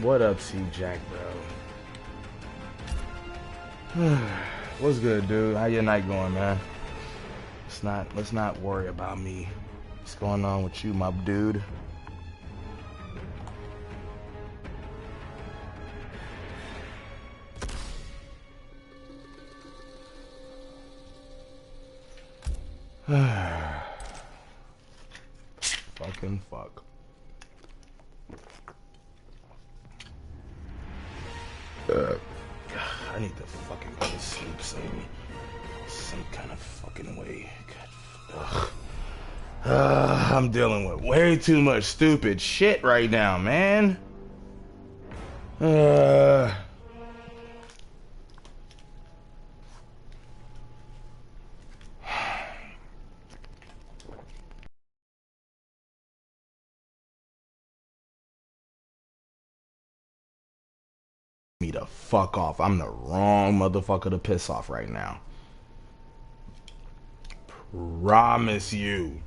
What up, C-Jack, bro? What's good, dude? How your night going, man? Let's not worry about me. What's going on with you, my dude? Fucking fuck. I need to fucking go to sleep some kind of fucking way. God. I'm dealing with way too much stupid shit right now, man. Me to fuck off. I'm the wrong motherfucker to piss off right now. Promise you.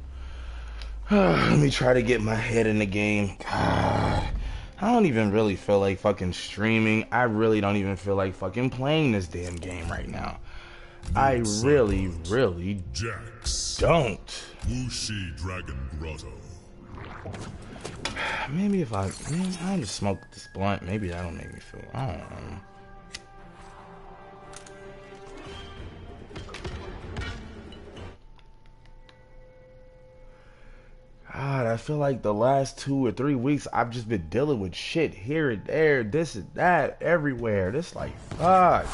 Let me try to get my head in the game. God, I don't even really feel like fucking streaming. I really don't even feel like fucking playing this damn game right now. I really Jax. don't. Wuxi Dragon Grotto. Maybe if I just smoke this blunt, maybe that'll make me feel, I don't know. God, I feel like the last 2 or 3 weeks I've just been dealing with shit here and there, this and that, everywhere. This like, fuck.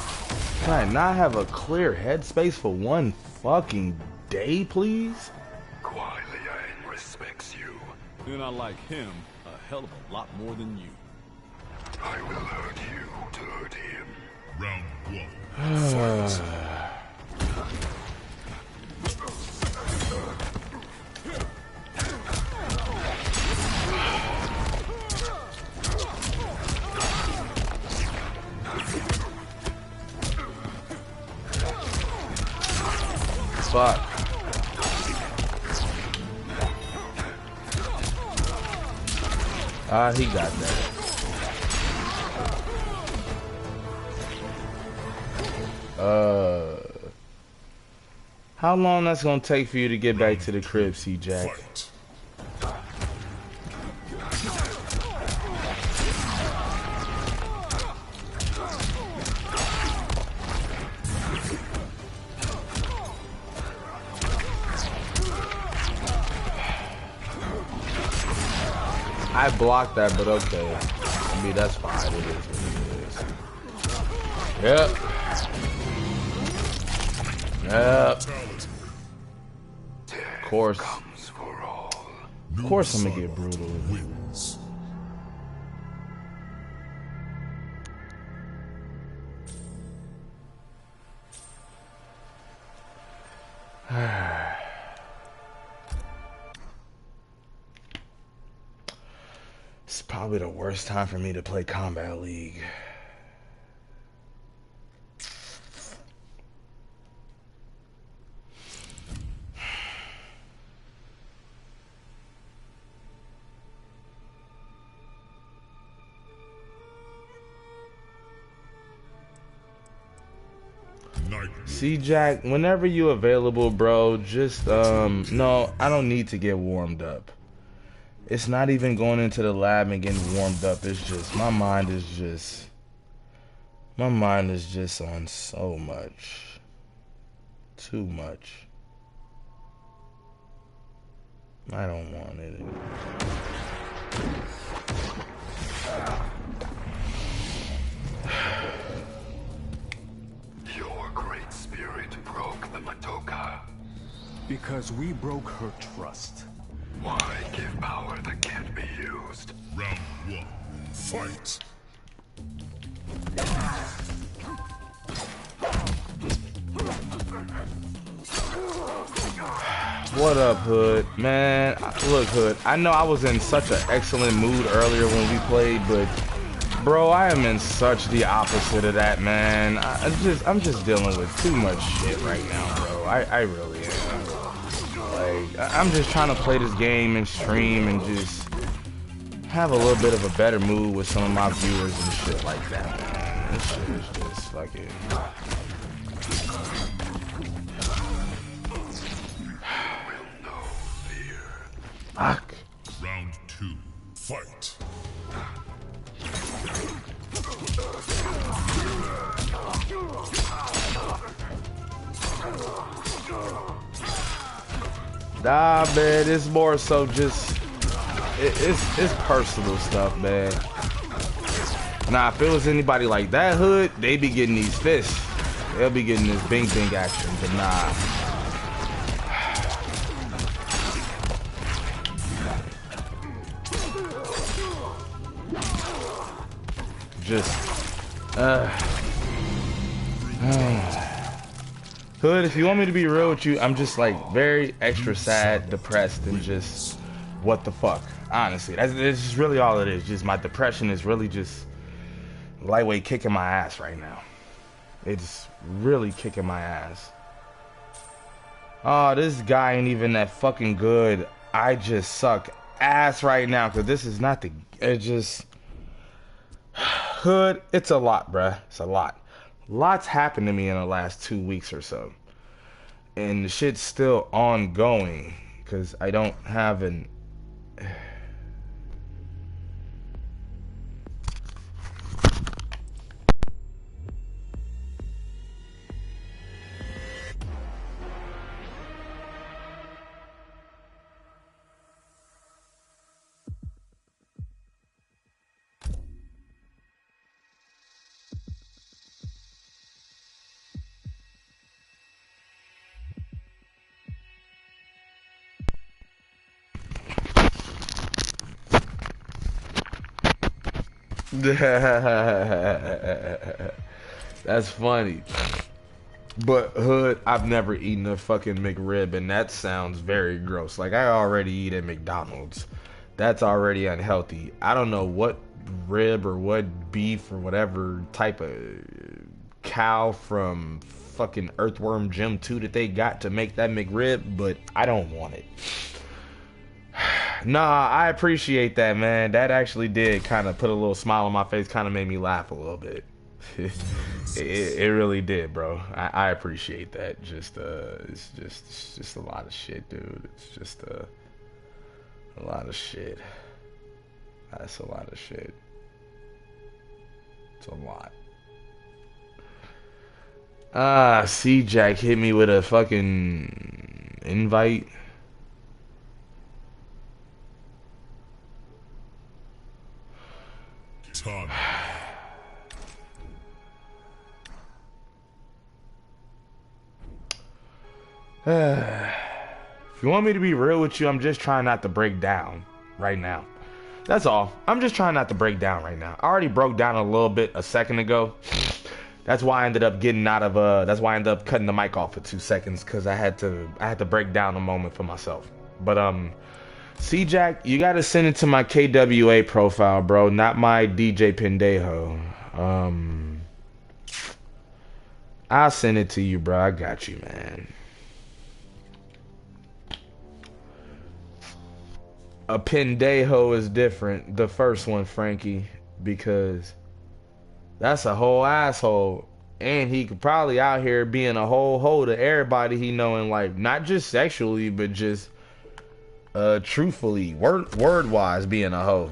Can I not have a clear headspace for one fucking day, please? Kuai Liang respects you. And I like him a hell of a lot more than you. I will hurt you to hurt him. Round 1. Fight. Fuck. He got that. How long that's gonna take for you to get back to the crib, C-Jack? I blocked that, but okay. I mean, that's fine. It is what it is. Yep. Of course. Of course I'm gonna get brutal. Wins. It's probably the worst time for me to play Combat League. See, Jack, whenever you available, bro, just, no, I don't need to get warmed up. It's not even going into the lab and getting warmed up. It's just, my mind is just on so much. Too much. I don't want it anymore. Because we broke her trust. Why give power that can't be used? Round 1. Fight. What up, Hood? Man, look, Hood, I know I was in such an excellent mood earlier when we played, but bro, I am in such the opposite of that, man. I'm just dealing with too much shit right now, bro. I really am. Like, I'm just trying to play this game and stream and just have a little bit of a better mood with some of my viewers and shit like that, man. This shit is just fucking... Fuck. Round 2. Fight. Nah, man, it's more so just it's personal stuff, man. Nah, if it was anybody like that hood, they be getting these fists. They'll be getting this bing bing action, but nah. Just Hood, if you want me to be real with you, I'm just like very extra sad, depressed, and just what the fuck. Honestly, that's just really all it is. Just my depression is really just lightweight kicking my ass right now. It's really kicking my ass. Oh, this guy ain't even that fucking good. I just suck ass right now because this is not the. It just Hood. It's a lot, bruh. It's a lot. Lots happened to me in the last 2 weeks or so. And the shit's still ongoing because I don't have an... That's funny. But Hood, I've never eaten a fucking McRib, and that sounds very gross. Like, I already eat at McDonald's. That's already unhealthy. I don't know what rib or what beef or whatever type of cow from fucking Earthworm Jim 2 that they got to make that McRib, but I don't want it. Nah, I appreciate that, man. That actually did kind of put a little smile on my face, kind of made me laugh a little bit. it really did, bro. I appreciate that. It's just a lot of shit, dude. It's just a lot of shit. That's a lot of shit. It's a lot. C-Jack hit me with a fucking invite. Time. If you want me to be real with you, I'm just trying not to break down right now. That's all. I'm just trying not to break down right now. I already broke down a little bit a second ago. That's why I ended up getting out of that's why I ended up cutting the mic off for 2 seconds, because I had to break down a moment for myself. But C-Jack, you gotta send it to my KWA profile, bro, not my DJ Pendejo. I'll send it to you, bro. I got you, man. A Pendejo is different, the first one, Frankie, because that's a whole asshole. And he could probably out here being a whole hoe to everybody he know in life. Not just sexually, but just truthfully, word-wise being a hoe.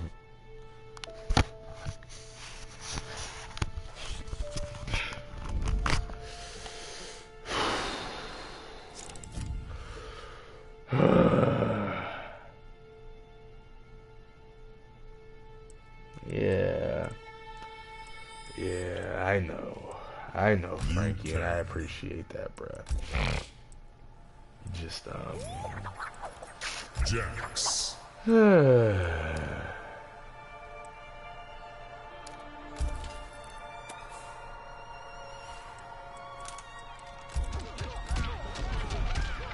Yeah, I know, Frankie, and I appreciate that, bruh. Just, Jax.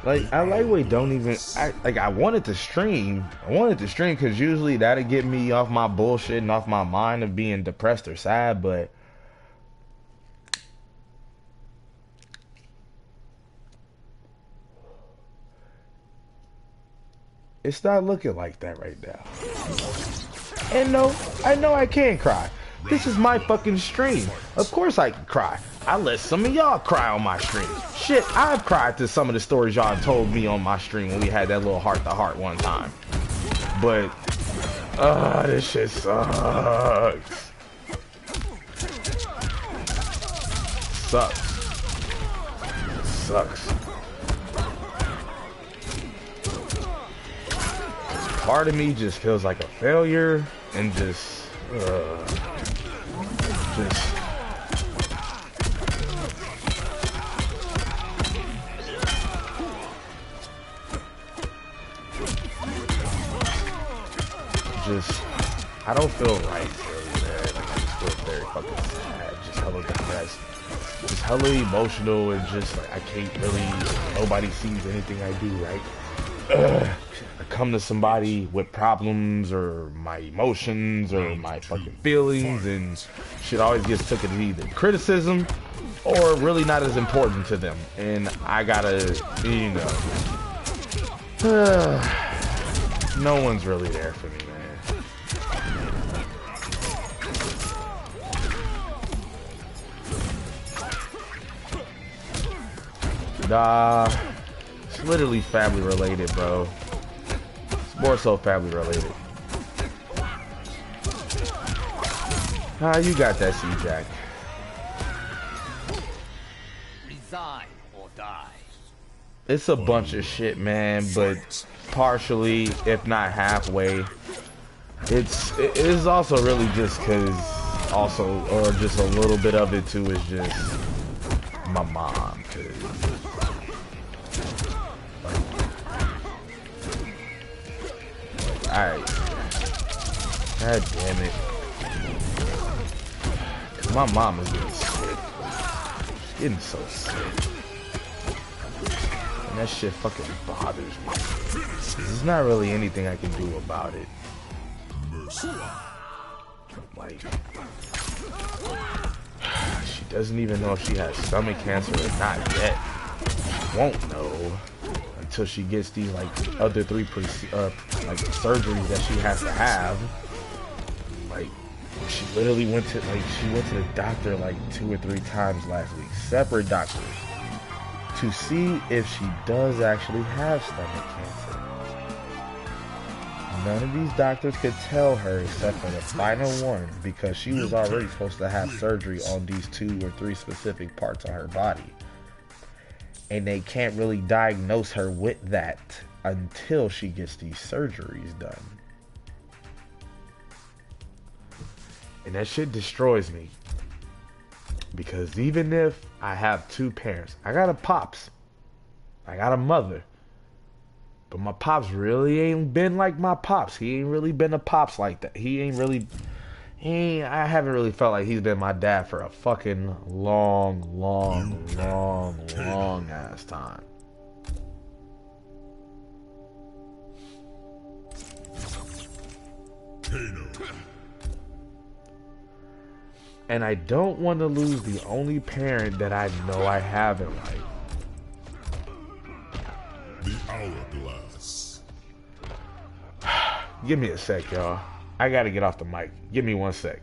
Like, I lightweight don't even, I wanted to stream. I wanted to stream because usually that'd get me off my bullshit and off my mind of being depressed or sad, but it's not looking like that right now. And no, I know I can cry. This is my fucking stream. Of course I can cry. I let some of y'all cry on my stream. Shit, I've cried to some of the stories y'all told me on my stream when we had that little heart-to-heart one time. But, this shit sucks. Sucks. Part of me just feels like a failure and just I don't feel right really, man. Like, I just feel very fucking sad, just hella depressed, just hella emotional, and just like I can't really, nobody sees anything I do right. I come to somebody with problems or my emotions or my fucking feelings, and shit always gets taken as either criticism or really not as important to them, and I gotta, you know, no one's really there for me, man. Nah, it's literally family related, bro. It's more so family related. Ah, you got that, C-Jack. Resign or die. It's a bunch of shit, man, but partially, if not halfway, it is also really just because also, or just a little bit of it too, is just my mom, cause alright, god damn it, cause my mom is getting sick, she's getting so sick, and that shit fucking bothers me. There's not really anything I can do about it. Like, she doesn't even know if she has stomach cancer or not yet. She won't know until she gets these like other three like surgeries that she has to have. Like, she literally went to the doctor like 2 or 3 times last week, separate doctors, to see if she does actually have stomach cancer. None of these doctors could tell her except for the final one, because she was already supposed to have surgery on these 2 or 3 specific parts of her body. And they can't really diagnose her with that until she gets these surgeries done. And that shit destroys me. Because even if I have 2 parents, I got a pops, I got a mother, but my pops really ain't been like my pops. He ain't really been a pops like that. I haven't really felt like he's been my dad for a fucking long ass time. And I don't want to lose the only parent that I know I have in life. The hourglass. Give me a sec, y'all. I gotta get off the mic. Give me 1 sec.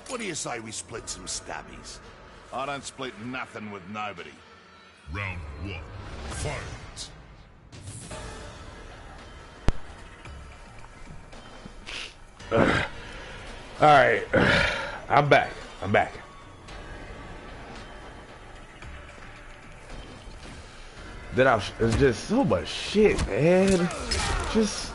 What do you say we split some stubbies? I don't split nothing with nobody. Round 1. Fight. Alright. I'm back. It's just so much shit, man. Just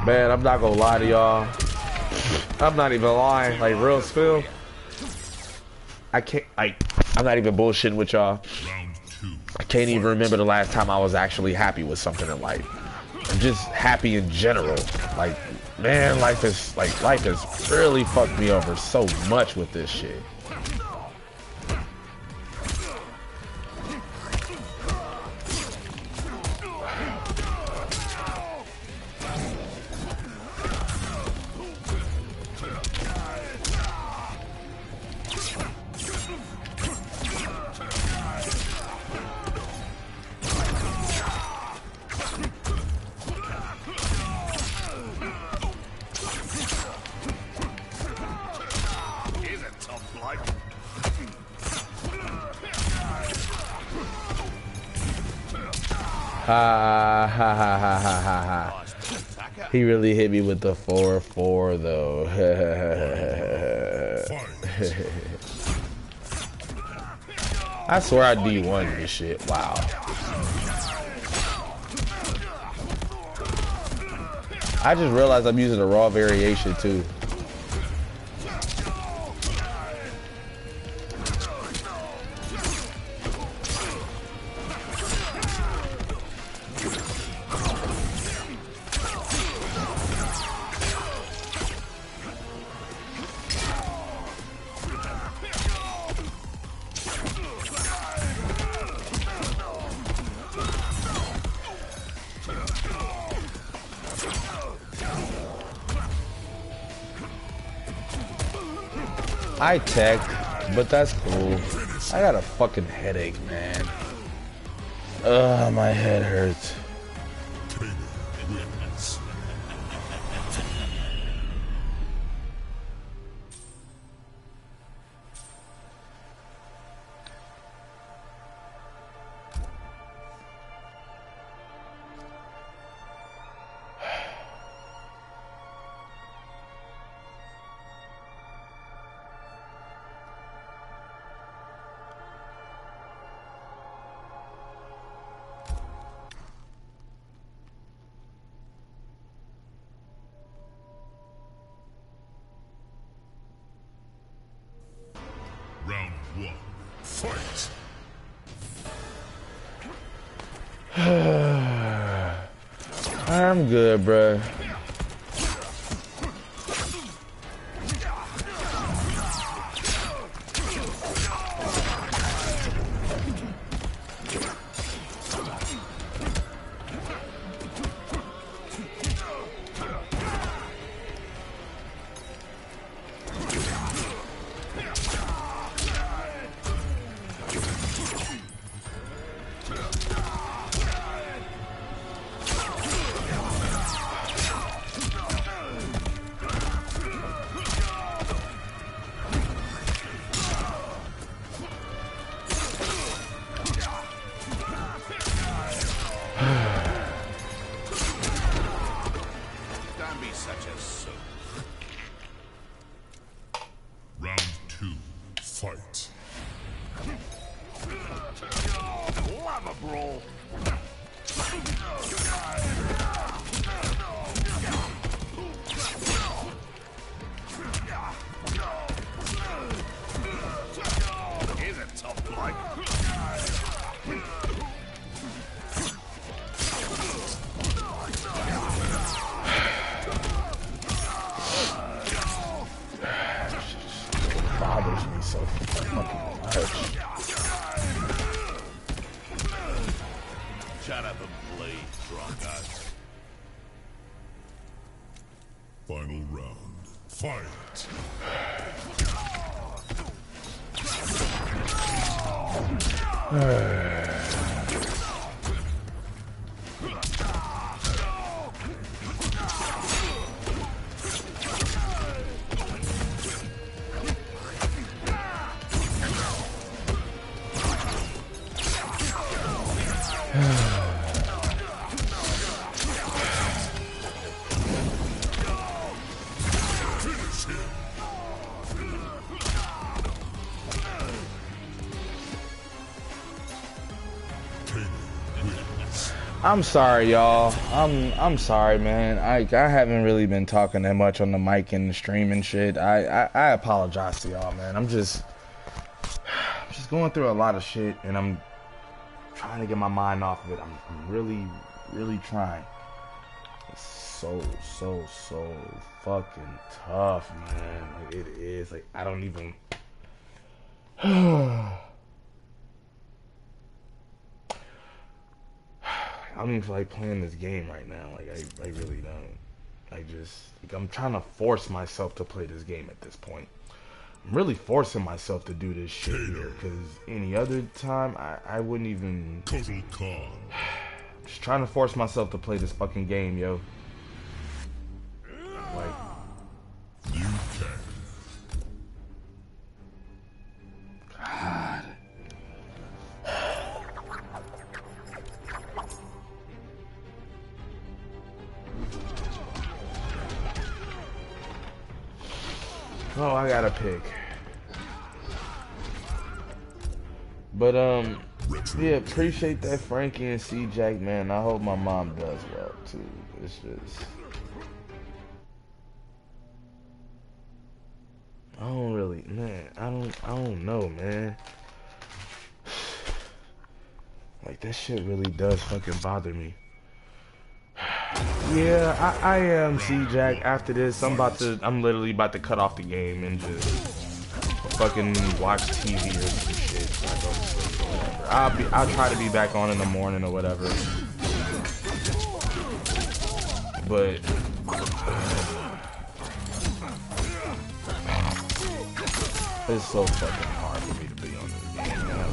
man, I'm not gonna lie to y'all. I'm not even lying, like real spill. I can't, like, I'm not even bullshitting with y'all. Round 2. I can't even remember the last time I was actually happy with something in life. I'm just happy in general. Like, man, life has really fucked me over so much with this shit. Ha ha ha ha ha ha ha. He really hit me with the 4-4 though. I swear I D1 this shit. Wow. I just realized I'm using a raw variation too. I teched, but that's cool. I got a fucking headache, man. Ugh, my head hurts. Round one, fight! I'm good, bruh. Round two, fight! Lava brawl. Here's a tough bloke. Bothers me so fucking much. Shut up and play, Bronco. Final round, fight! I'm sorry, y'all. I'm sorry, man. I haven't really been talking that much on the mic and the stream and shit. I apologize to y'all, man. I'm just going through a lot of shit, and I'm trying trying to get my mind off of it. I'm really, really trying. It's so fucking tough, man. Like, it is. Like, I don't even... I don't even feel like playing this game right now. Like, I really don't. Like, I'm trying to force myself to play this game at this point. I'm really forcing myself to do this shit here, because any other time, I wouldn't even... Total calm. Just trying to force myself to play this fucking game, yo. Like... You can. God. Oh, I gotta pick. But, yeah, appreciate that Frankie and C Jack, man. I hope my mom does well, too. It's just... I don't really, man, I don't know, man. Like, that shit really does fucking bother me. Yeah, I am, C Jack. After this, I'm literally about to cut off the game and just fucking watch TV or some shit. So I go to sleep or whatever. I'll try to be back on in the morning or whatever. But it's so fucking hard for me to be on this game, man.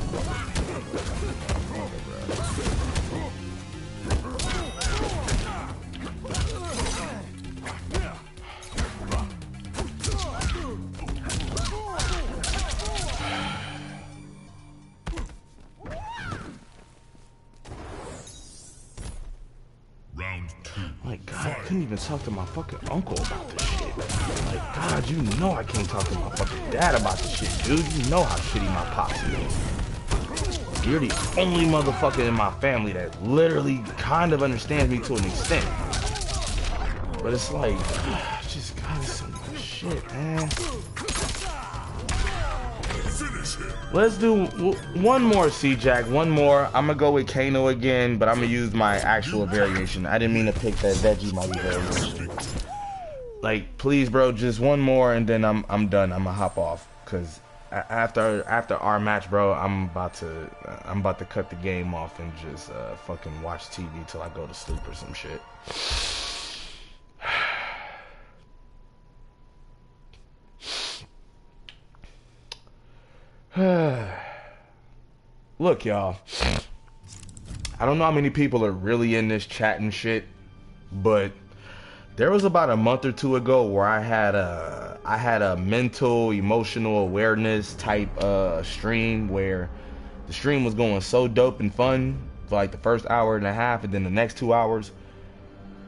Round 2. My God, I couldn't even talk to my fucking uncle about this shit. Like, God, you know I can't talk to my fucking dad about this shit, dude. You know how shitty my pops is. You're the only motherfucker in my family that literally kind of understands me to an extent. But it's like, just got so much shit, man. Let's do one more, C-Jack. One more. I'm gonna go with Kano again, but I'm gonna use my actual variation. I didn't mean to pick that veggie mighty variation. Like, please, bro, just one more, and then I'm done. I'm gonna hop off, cause after our match, bro, I'm about to cut the game off and just fucking watch TV till I go to sleep or some shit. Look, y'all, I don't know how many people are really in this chat and shit, but there was about a month or two ago where I had a mental, emotional awareness type stream where the stream was going so dope and fun for like the first hour and a half, and then the next 2 hours,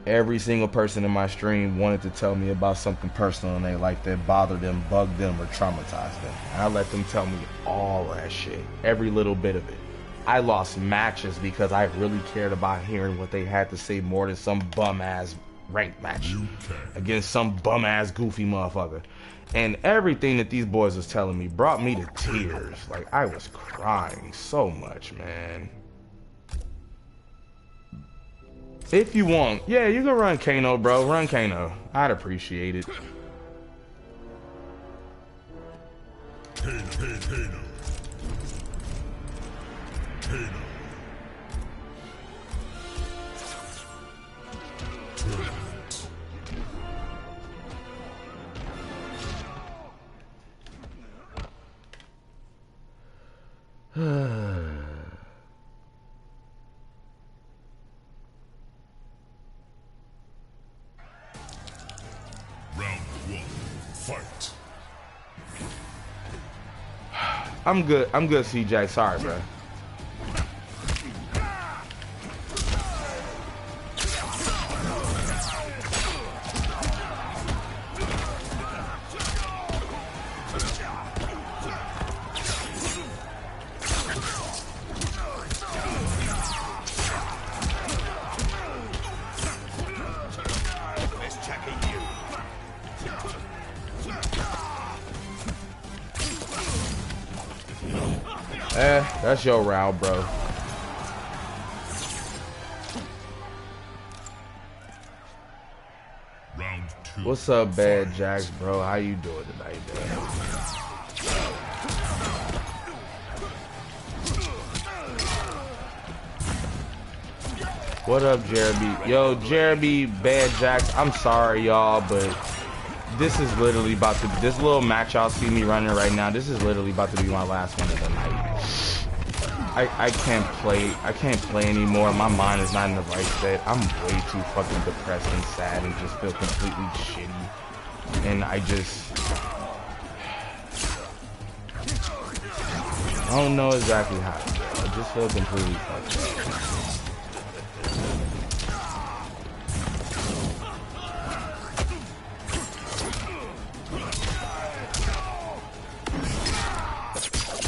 every single person in my stream wanted to tell me about something personal in their life that bothered them, bugged them, or traumatized them. And I let them tell me all that shit, every little bit of it. I lost matches because I really cared about hearing what they had to say more than some bum-ass ranked match against some bum-ass goofy motherfucker. And everything that these boys was telling me brought me to tears. Like, I was crying so much, man. If you want, yeah, you can run Kano, bro. Run Kano. I'd appreciate it. Kano. Round 1. Fight. I'm good, C-Jack. Sorry, bro. That's your route, bro. What's up, Bad Jacks, bro? How you doing tonight, man? What up, Jeremy? Yo, Jeremy, Bad Jacks, I'm sorry, y'all, but this is literally about to, this little match y'all see me running right now, this is literally about to be my last one of the night. I can't play anymore. My mind is not in the right state. I'm way too fucking depressed and sad and just feel completely shitty. And I don't know exactly how. I just feel completely fucked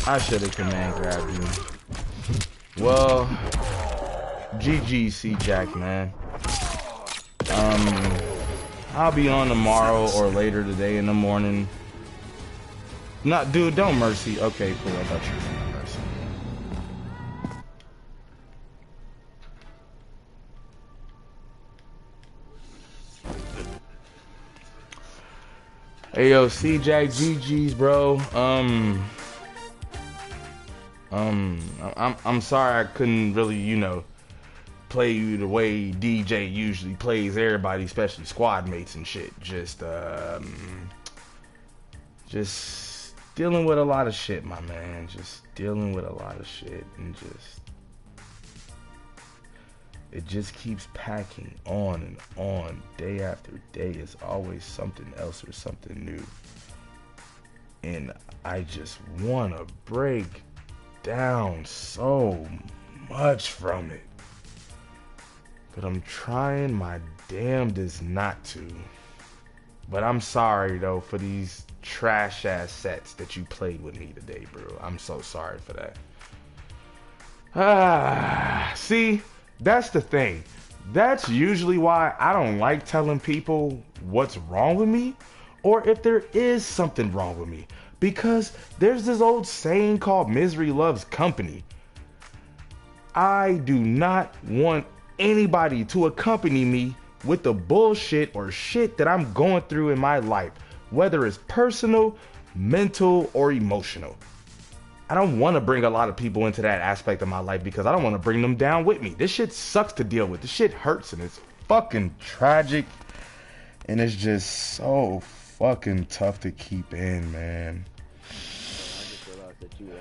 up. I should have command grabbed you. Well, GG, C-Jack, man. I'll be on tomorrow or later today in the morning. Not, dude, don't mercy. Okay, cool. I thought you were going to mercy. Hey, yo, C-Jack, GG's, bro. I'm sorry I couldn't really, you know, play you the way DJ usually plays everybody, especially squad mates and shit. Just dealing with a lot of shit, my man. Just dealing with a lot of shit, and it just keeps packing on and on. Day after day is always something else or something new. And I just want to break down so much from it, but I'm trying my damnedest not to. But I'm sorry though for these trash ass sets that you played with me today, bro. I'm so sorry for that. See, that's the thing. That's usually why I don't like telling people what's wrong with me, or if there is something wrong with me. Because there's this old saying called misery loves company. I do not want anybody to accompany me with the bullshit or shit that I'm going through in my life, whether it's personal, mental, or emotional. I don't want to bring a lot of people into that aspect of my life because I don't want to bring them down with me. This shit sucks to deal with. This shit hurts and it's fucking tragic. And it's just so fucking tough to keep in, man. I just realized that you were on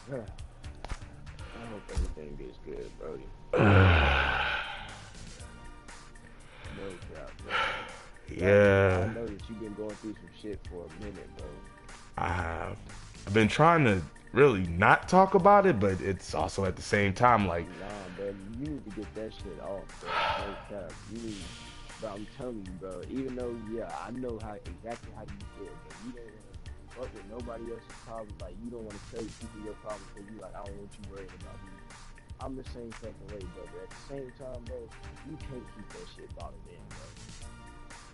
my phone. I hope everything gets good, Brody. No doubt, bro. Yeah. I know that you've been going through some shit for a minute, bro. I have. I've been trying to really not talk about it, but it's also at the same time like, Nah, bro, you need to get that shit off, bro. No cap. You need, but I'm telling you, bro, even though, yeah, I know exactly how you feel, but you don't want to fuck with nobody else's problems. Like, you don't want to tell people your problems because you like, I don't want you worried about me. I'm the same fucking way, bro. But at the same time, bro, you can't keep that shit bottled in, bro.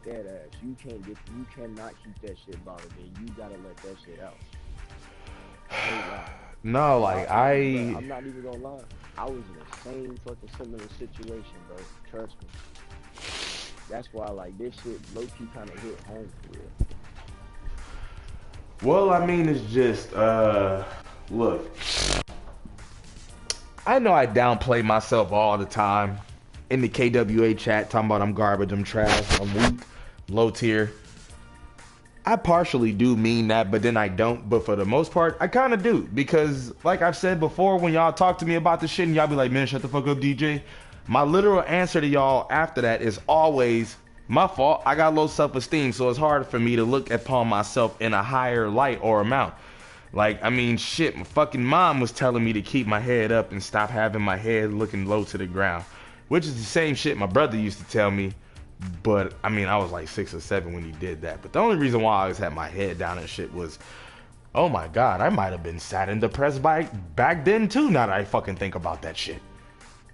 Dead ass. You cannot keep that shit bottled in. You gotta let that shit out. no, like bro, I'm not even gonna lie. I was in the same fucking similar situation, bro. Trust me. That's why, like, this shit low-key kind of hit home for real. well, I mean, it's just, look, I know I downplay myself all the time in the KWA chat, talking about I'm garbage, I'm trash, I'm weak, low tier. I partially do mean that, but then I don't. But for the most part, I kind of do. Because, like I've said before, when y'all talk to me about this shit and y'all be like, man, shut the fuck up, DJ. My literal answer to y'all after that is always, my fault. I got low self-esteem, so it's hard for me to look upon myself in a higher light or amount. Like, I mean, shit, my fucking mom was telling me to keep my head up and stop having my head looking low to the ground. Which is the same shit my brother used to tell me. But, I mean, I was like 6 or 7 when he did that. But the only reason why I always had my head down and shit was, oh my God, I might have been sad and depressed back then too, now that I fucking think about that shit.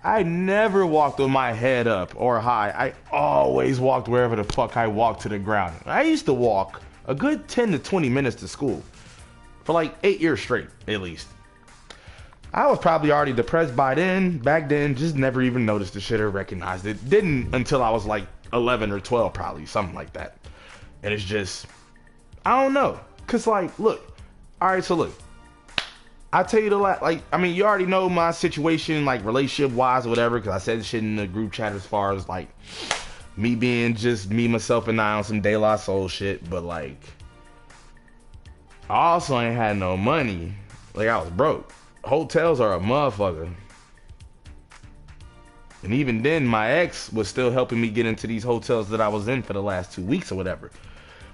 I never walked with my head up or high. I always walked wherever the fuck I walked to the ground. I used to walk a good 10 to 20 minutes to school. For like 8 years straight, at least. I was probably already depressed by then, back then, just never even noticed the shit or recognized it. Didn't until I was like 11 or 12 probably, something like that. And it's just, I don't know. Cause like, look, alright, so look. I'll tell you the like, I mean, you already know my situation, like relationship wise or whatever, cause I said shit in the group chat as far as like, me being just me, myself, and I on some De La Soul shit, but like, I also ain't had no money. Like, I was broke. Hotels are a motherfucker. And even then, my ex was still helping me get into these hotels that I was in for the last 2 weeks or whatever.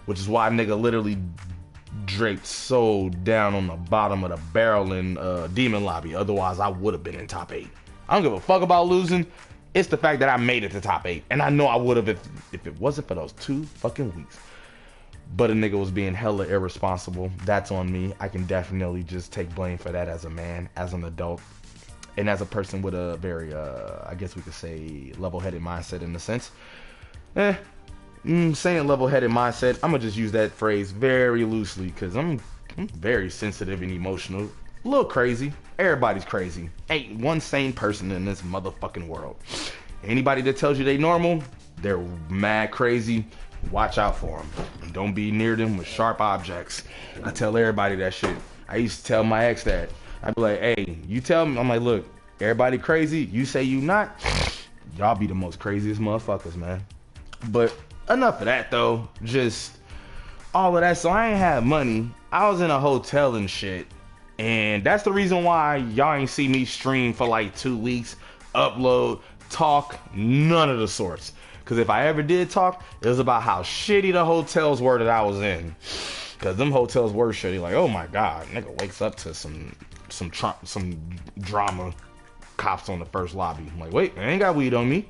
Which is why nigga literally draped so down on the bottom of the barrel in Demon Lobby. Otherwise, I would have been in top 8. I don't give a fuck about losing. It's the fact that I made it to top 8. And I know I would have if it wasn't for those 2 fucking weeks. But a nigga was being hella irresponsible. That's on me. I can definitely just take blame for that as a man, as an adult, and as a person with a very, I guess we could say, level-headed mindset in a sense. Saying level-headed mindset, I'm gonna just use that phrase very loosely because I'm very sensitive and emotional. A little crazy. Everybody's crazy. Ain't one sane person in this motherfucking world. Anybody that tells you they normal, they're mad crazy. Watch out for them. And don't be near them with sharp objects. I tell everybody that shit. I used to tell my ex that. I'd be like, hey, you tell me. I'm like, look, everybody crazy. You say you not. Y'all be the most craziest motherfuckers, man. But enough of that, though. Just all of that. So I ain't had money. I was in a hotel and shit. And that's the reason why y'all ain't see me stream for like 2 weeks. Upload, talk, none of the sorts. Because if I ever did talk, it was about how shitty the hotels were that I was in. Because them hotels were shitty. Like, oh my God, nigga wakes up to some drama. Cops on the first lobby. I'm like, wait, I ain't got weed on me.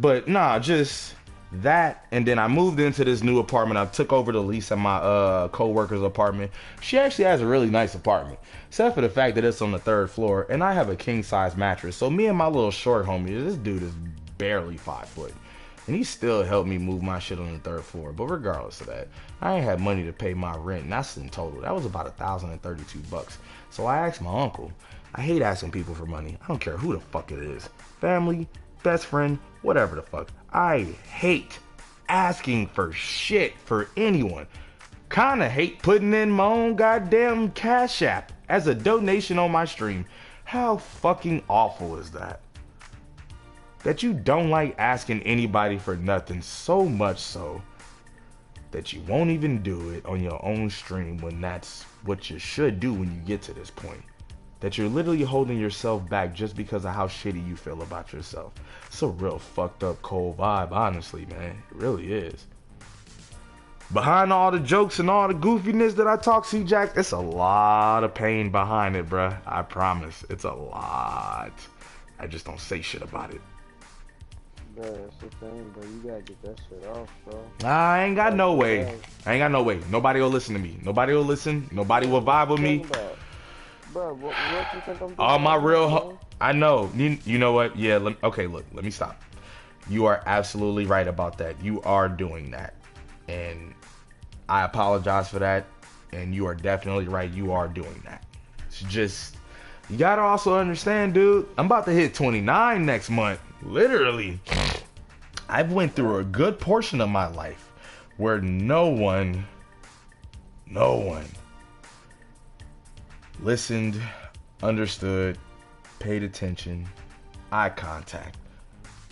But nah, just that. And then I moved into this new apartment. I took over the lease at my co-worker's apartment. She actually has a really nice apartment. Except for the fact that it's on the 3rd floor. And I have a king-size mattress. So me and my little short homie, this dude is barely 5 foot, and he still helped me move my shit on the 3rd floor. But regardless of that, I ain't had money to pay my rent, and that's in total. That was about $1,032. So I asked my uncle. I hate asking people for money. I don't care who the fuck it is, family, best friend, whatever the fuck. I hate asking for shit for anyone. Kinda hate putting in my own goddamn Cashapp as a donation on my stream. How fucking awful is that? That you don't like asking anybody for nothing, so much so that you won't even do it on your own stream when that's what you should do when you get to this point. That you're literally holding yourself back just because of how shitty you feel about yourself. It's a real fucked up, cold vibe, honestly, man. It really is. Behind all the jokes and all the goofiness that I talk, C-Jack, it's a lot of pain behind it, bruh. I promise. It's a lot. I just don't say shit about it. Bro, that's the thing, bro. You gotta get that shit off, bro. I ain't got no way. I ain't got no way. Nobody will listen to me. Nobody will listen. Nobody will vibe with me. Bro, what you think I'm doing? All my real... I know. You know what? Yeah, okay, look. Let me stop. You are absolutely right about that. You are doing that. And I apologize for that. And you are definitely right. You are doing that. It's just... You gotta also understand, dude. I'm about to hit 29 next month. Literally. I've went through a good portion of my life where no one listened, understood, paid attention, eye contact,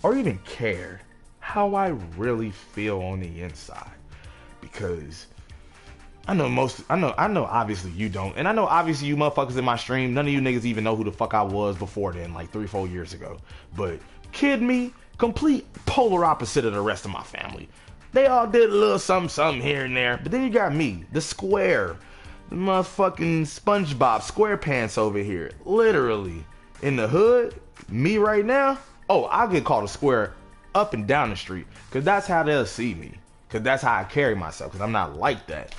or even cared how I really feel on the inside. Because I know obviously you don't. And I know obviously you motherfuckers in my stream, none of you niggas even know who the fuck I was before then, like 3-4 years ago. But kid me, complete polar opposite of the rest of my family. They all did a little something here and there. But then you got me, the square, the motherfucking SpongeBob SquarePants over here. Literally. In the hood, me right now, oh, I get called a square up and down the street. Because that's how they'll see me. Because that's how I carry myself. Because I'm not like that.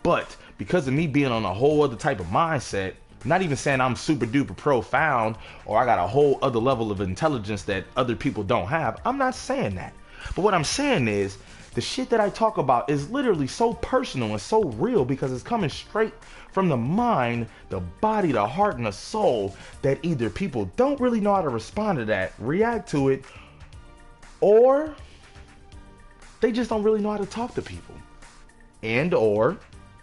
But because of me being on a whole other type of mindset, not even saying I'm super duper profound or I got a whole other level of intelligence that other people don't have, I'm not saying that. But what I'm saying is, the shit that I talk about is literally so personal and so real because it's coming straight from the mind, the body, the heart, and the soul that either people don't really know how to respond to that, react to it, or they just don't really know how to talk to people. And or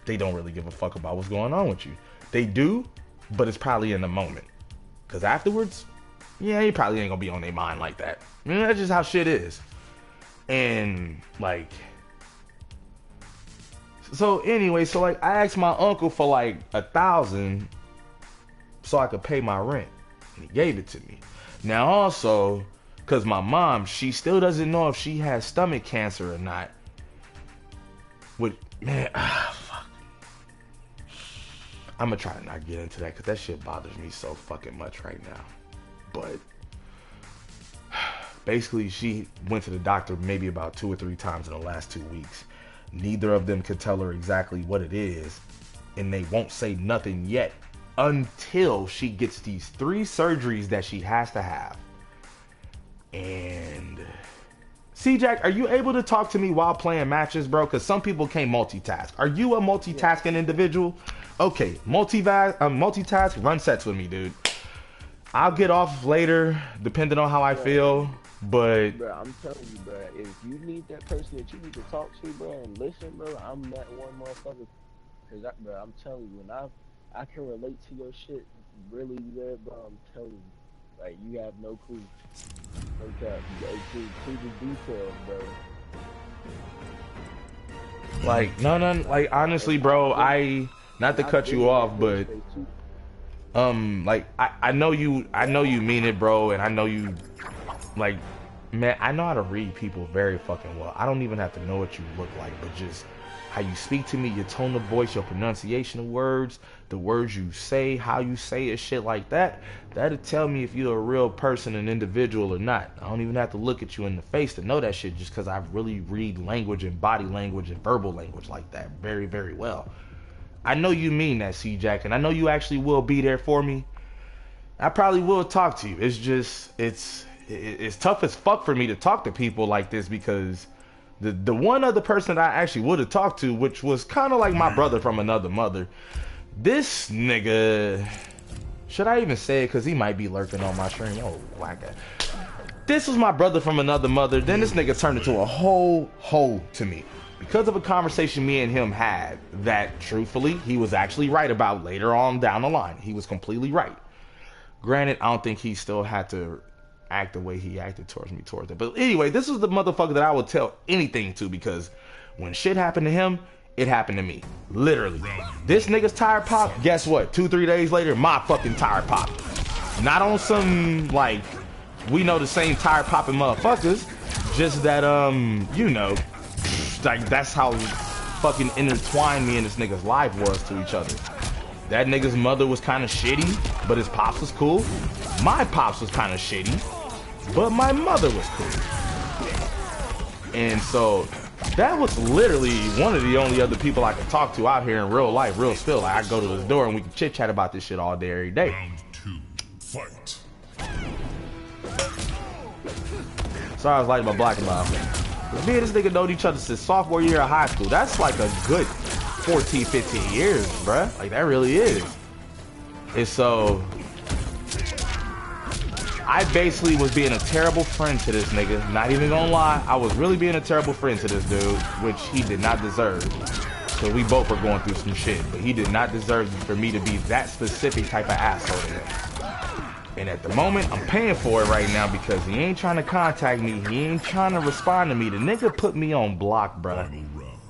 they don't really give a fuck about what's going on with you. They do, but it's probably in the moment. Because afterwards, yeah, you probably ain't gonna be on their mind like that. I mean, that's just how shit is. And like, so anyway, so like I asked my uncle for like 1,000 so I could pay my rent, and he gave it to me. Now also, cause my mom, she still doesn't know if she has stomach cancer or not. Fuck. I'm gonna try to not get into that cause that shit bothers me so fucking much right now. But basically, she went to the doctor maybe about 2 or 3 times in the last 2 weeks. Neither of them could tell her exactly what it is, and they won't say nothing yet until she gets these 3 surgeries that she has to have. And C-Jack, are you able to talk to me while playing matches, bro? Because some people can't multitask. Are you a multitasking individual? Okay, multitask, run sets with me, dude. I'll get off later, depending on how I feel. But bro, I'm telling you, bro, if you need that person that you need to talk to, bro, and listen, bro, I'm that one motherfucker. Cause bro, I'm telling you, when I can relate to your shit really good, bro. I'm telling you, like you have no clue. No cap, to the details, bro. like, no, like honestly, bro, not to cut you off, but like I know you mean it, bro, and I know you. Like, man, I know how to read people very fucking well. I don't even have to know what you look like, but just how you speak to me, your tone of voice, your pronunciation of words, the words you say, how you say it, shit like that. That'll tell me if you're a real person, an individual or not. I don't even have to look at you in the face to know that shit just because I really read language and body language and verbal language like that very, very well. I know you mean that, C-Jack, and I know you actually will be there for me. I probably will talk to you. It's just, it's tough as fuck for me to talk to people like this because the one other person that I actually would have talked to, which was kind of like my brother from another mother, this nigga, should I even say it because he might be lurking on my stream? Oh, whack it. This was my brother from another mother. Then this nigga turned into a whole hoe to me because of a conversation me and him had that truthfully he was actually right about later on down the line. He was completely right. Granted, I don't think he still had to act the way he acted towards it. But anyway, this was the motherfucker that I would tell anything to because when shit happened to him, it happened to me. Literally. This nigga's tire pop, guess what? 2-3 days later, my fucking tire pop. Not on some, like, we know the same tire popping motherfuckers. Just that, you know, like, that's how fucking intertwined me and this nigga's life was to each other. That nigga's mother was kind of shitty, but his pops was cool. My pops was kind of shitty, but my mother was cool. And so that was literally one of the only other people I could talk to out here in real life, real spill. Like, I go to his door and we can chit chat about this shit all day, every day. Round 2, fight. Sorry, I was lighting my black and mild. Me and this nigga known each other since sophomore year of high school. That's like a good 14, 15 years, bruh. Like, that really is. And so I basically was being a terrible friend to this nigga. Not even gonna lie, I was really being a terrible friend to this dude, which he did not deserve. So we both were going through some shit, but he did not deserve for me to be that specific type of asshole to him. And at the moment, I'm paying for it right now because he ain't trying to contact me. He ain't trying to respond to me. The nigga put me on block, bruh. Final round,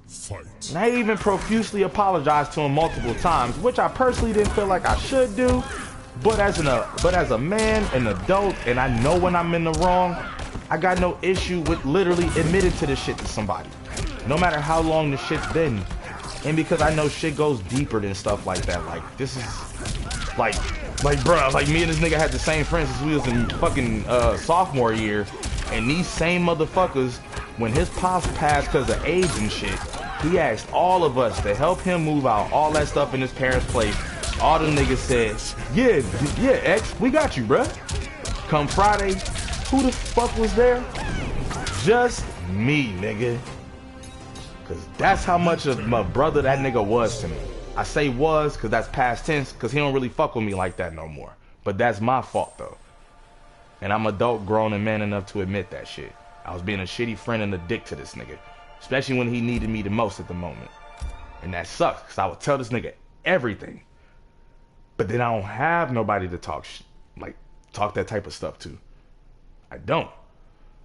fight. And I even profusely apologized to him multiple times, which I personally didn't feel like I should do. But as a man, an adult, and I know when I'm in the wrong, I got no issue with literally admitting to this shit to somebody. No matter how long the shit's been. And because I know shit goes deeper than stuff like that. Like, this is, like bruh, like me and this nigga had the same friends since we was in fucking sophomore year. And these same motherfuckers, when his pops passed because of AIDS and shit, he asked all of us to help him move out all that stuff in his parents' place. All the niggas said, yeah, X, we got you, bruh. Come Friday, who the fuck was there? Just me, nigga. Cause that's how much of my brother that nigga was to me. I say was cause that's past tense, cause he don't really fuck with me like that no more. But that's my fault though. And I'm adult, grown, and man enough to admit that shit. I was being a shitty friend and a dick to this nigga. Especially when he needed me the most at the moment. And that sucks, cause I would tell this nigga everything. But then I don't have nobody to talk that type of stuff to. I don't.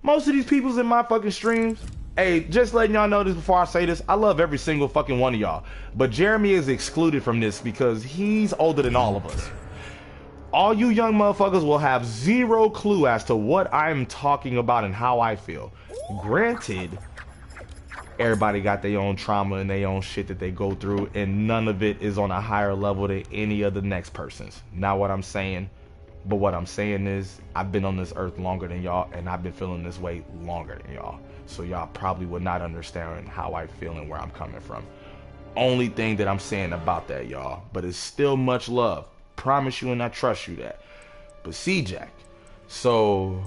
Most of these people's in my fucking streams. Hey, just letting y'all know this before I say this, I love every single fucking one of y'all. But Jeremy is excluded from this because he's older than all of us. All you young motherfuckers will have zero clue as to what I'm talking about and how I feel. Granted, everybody got their own trauma and their own shit that they go through, and none of it is on a higher level than any of the next person's. Not what I'm saying, but what I'm saying is I've been on this earth longer than y'all, and I've been feeling this way longer than y'all. So y'all probably would not understand how I feel and where I'm coming from. Only thing that I'm saying about that, y'all, but it's still much love. Promise you and I trust you that. But see, Jack, so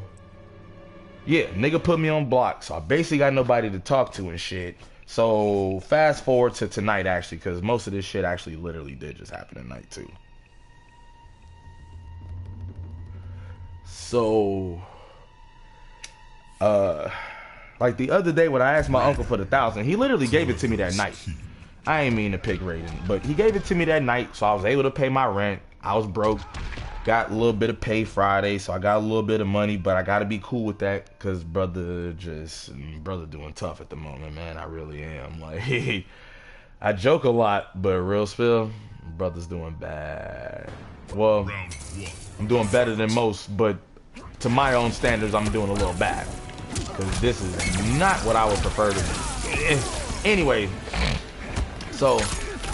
yeah, nigga put me on block, so I basically got nobody to talk to and shit. So fast forward to tonight, actually, because most of this shit actually literally did just happen tonight too. So like the other day when I asked my uncle for the 1,000, he literally gave it to me that night. I ain't mean to pick rating, but he gave it to me that night, so I was able to pay my rent. I was broke, got a little bit of pay Friday, so I got a little bit of money, but I gotta be cool with that, cause brother doing tough at the moment, man. I really am. Like, I joke a lot, but real spill, brother's doing bad. Well, I'm doing better than most, but to my own standards, I'm doing a little bad. Because this is not what I would prefer to do. Anyway, so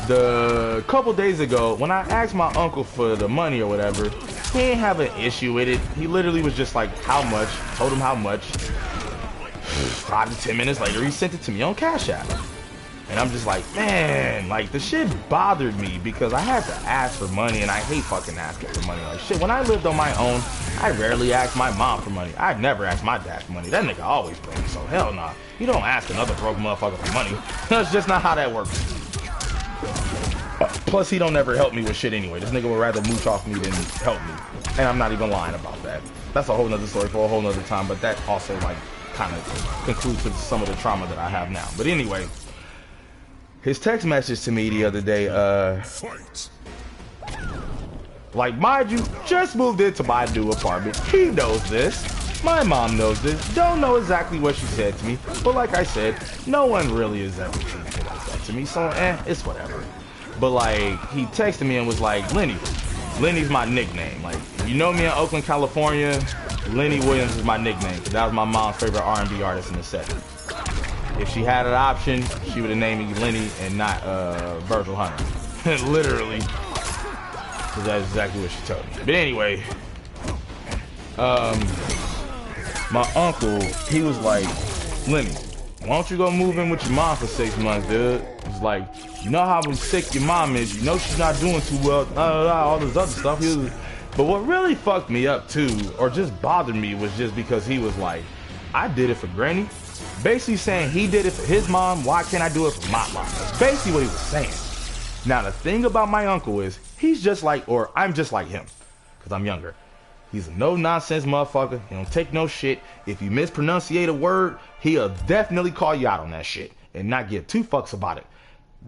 the couple days ago, when I asked my uncle for the money or whatever, he didn't have an issue with it. He literally was just like, how much? Told him how much. 5 to 10 minutes later, he sent it to me on Cashapp. And I'm just like, man, like the shit bothered me because I had to ask for money, and I hate fucking asking for money. Like shit, when I lived on my own, I rarely asked my mom for money. I'd never asked my dad for money. That nigga always broke, so hell nah. You don't ask another broke motherfucker for money. That's just not how that works. Plus, he don't ever help me with shit anyway. This nigga would rather mooch off me than help me. And I'm not even lying about that. That's a whole nother story for a whole nother time, but that also like kind of concludes with some of the trauma that I have now. But anyway, his text message to me the other day, like, mind you, just moved into my new apartment. He knows this. My mom knows this. Don't know exactly what she said to me, but like I said, no one really is ever truthful like that to me, so it's whatever. But like, he texted me and was like, Lenny's my nickname. Like, you know me in Oakland, California, Lenny Williams is my nickname. That was my mom's favorite R&B artist in the 70s. If she had an option, she would have named me Lenny and not Virgil Hunter. Literally. Because that's exactly what she told me. But anyway, my uncle, he was like, Lenny, why don't you go move in with your mom for 6 months, dude? It's like, you know how sick your mom is. You know she's not doing too well. All this other stuff. But what really fucked me up too, or just bothered me, was just because he was like, I did it for Granny. Basically saying he did it for his mom, why can't I do it for my mom? That's basically what he was saying. Now the thing about my uncle is, he's just like, or I'm just like him, because I'm younger. He's a no-nonsense motherfucker. He don't take no shit. If you mispronunciate a word, he'll definitely call you out on that shit and not give 2 fucks about it.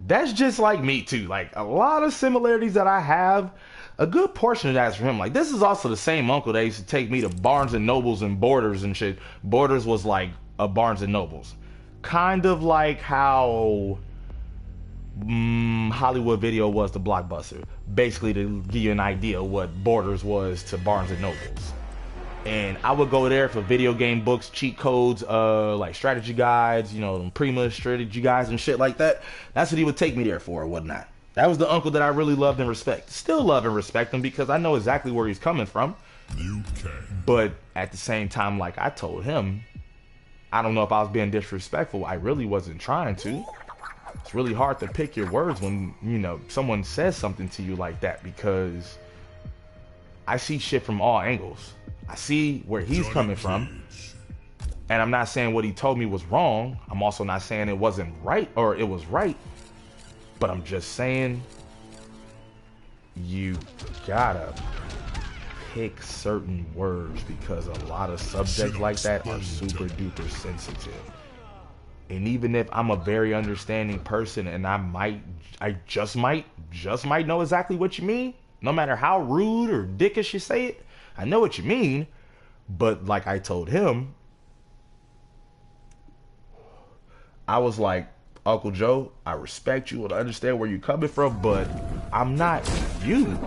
That's just like me too. Like, a lot of similarities that I have, a good portion of that is for him. Like, this is also the same uncle that used to take me to Barnes and Nobles and Borders and shit. Borders was like a Barnes and Nobles. Kind of like how Hollywood Video was to Blockbuster. Basically, to give you an idea what Borders was to Barnes and Nobles. And I would go there for video game books, cheat codes, like strategy guides, you know, Prima strategy guides and shit like that. That's what he would take me there for or whatnot. That was the uncle that I really loved and respect. Still love and respect him because I know exactly where he's coming from. But at the same time, like I told him, I don't know if I was being disrespectful. I really wasn't trying to. It's really hard to pick your words when, you know, someone says something to you like that, because I see shit from all angles. I see where he's coming from, And I'm not saying what he told me was wrong. I'm also not saying it wasn't right or it was right. But I'm just saying you gotta pick certain words because a lot of subjects like that are super duper sensitive. And even if I'm a very understanding person and I just might know exactly what you mean, no matter how rude or dickish you say it, I know what you mean. But like I told him, I was like, Uncle Joe, I respect you and I understand where you're coming from, but I'm not you.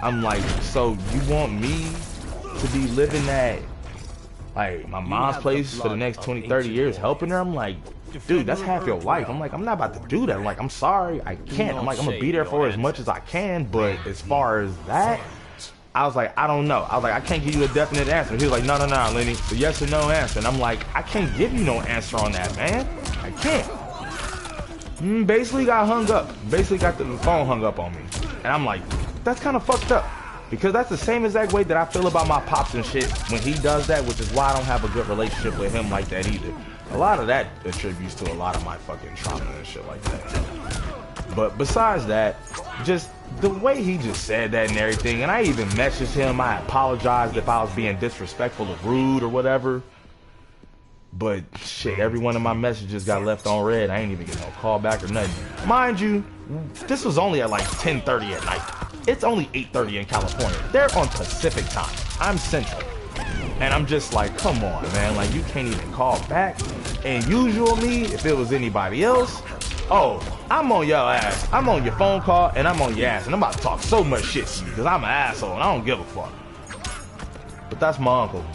I'm like, so you want me to be living at like my mom's place for the next 20, 30 years helping her? I'm like, dude, that's half your life. I'm like, I'm not about to do that. I'm like, I'm sorry, I can't. I'm like, I'm gonna be there for as much as I can, but as far as that, I was like, I don't know. I was like, I can't give you a definite answer. He was like, no, Lenny, it's a yes or no answer. And I'm like, I can't give you no answer on that, man. I can't. Basically got hung up. Basically got the phone hung up on me. And I'm like, that's kind of fucked up. Because that's the same exact way that I feel about my pops and shit when he does that, which is why I don't have a good relationship with him like that either. A lot of that attributes to a lot of my fucking trauma and shit like that. But besides that, just the way he just said that and everything, and I even messaged him, I apologized if I was being disrespectful or rude or whatever. But shit, every one of my messages got left on red. I ain't even get no call back or nothing. Mind you, this was only at like 10:30 at night. It's only 8:30 in California. They're on Pacific time. I'm Central. And I'm just like, come on, man. Like, you can't even call back. And usual me, if it was anybody else, oh, I'm on your ass. I'm on your phone call and I'm on your ass. And I'm about to talk so much shit to you because I'm an asshole and I don't give a fuck. But that's my uncle.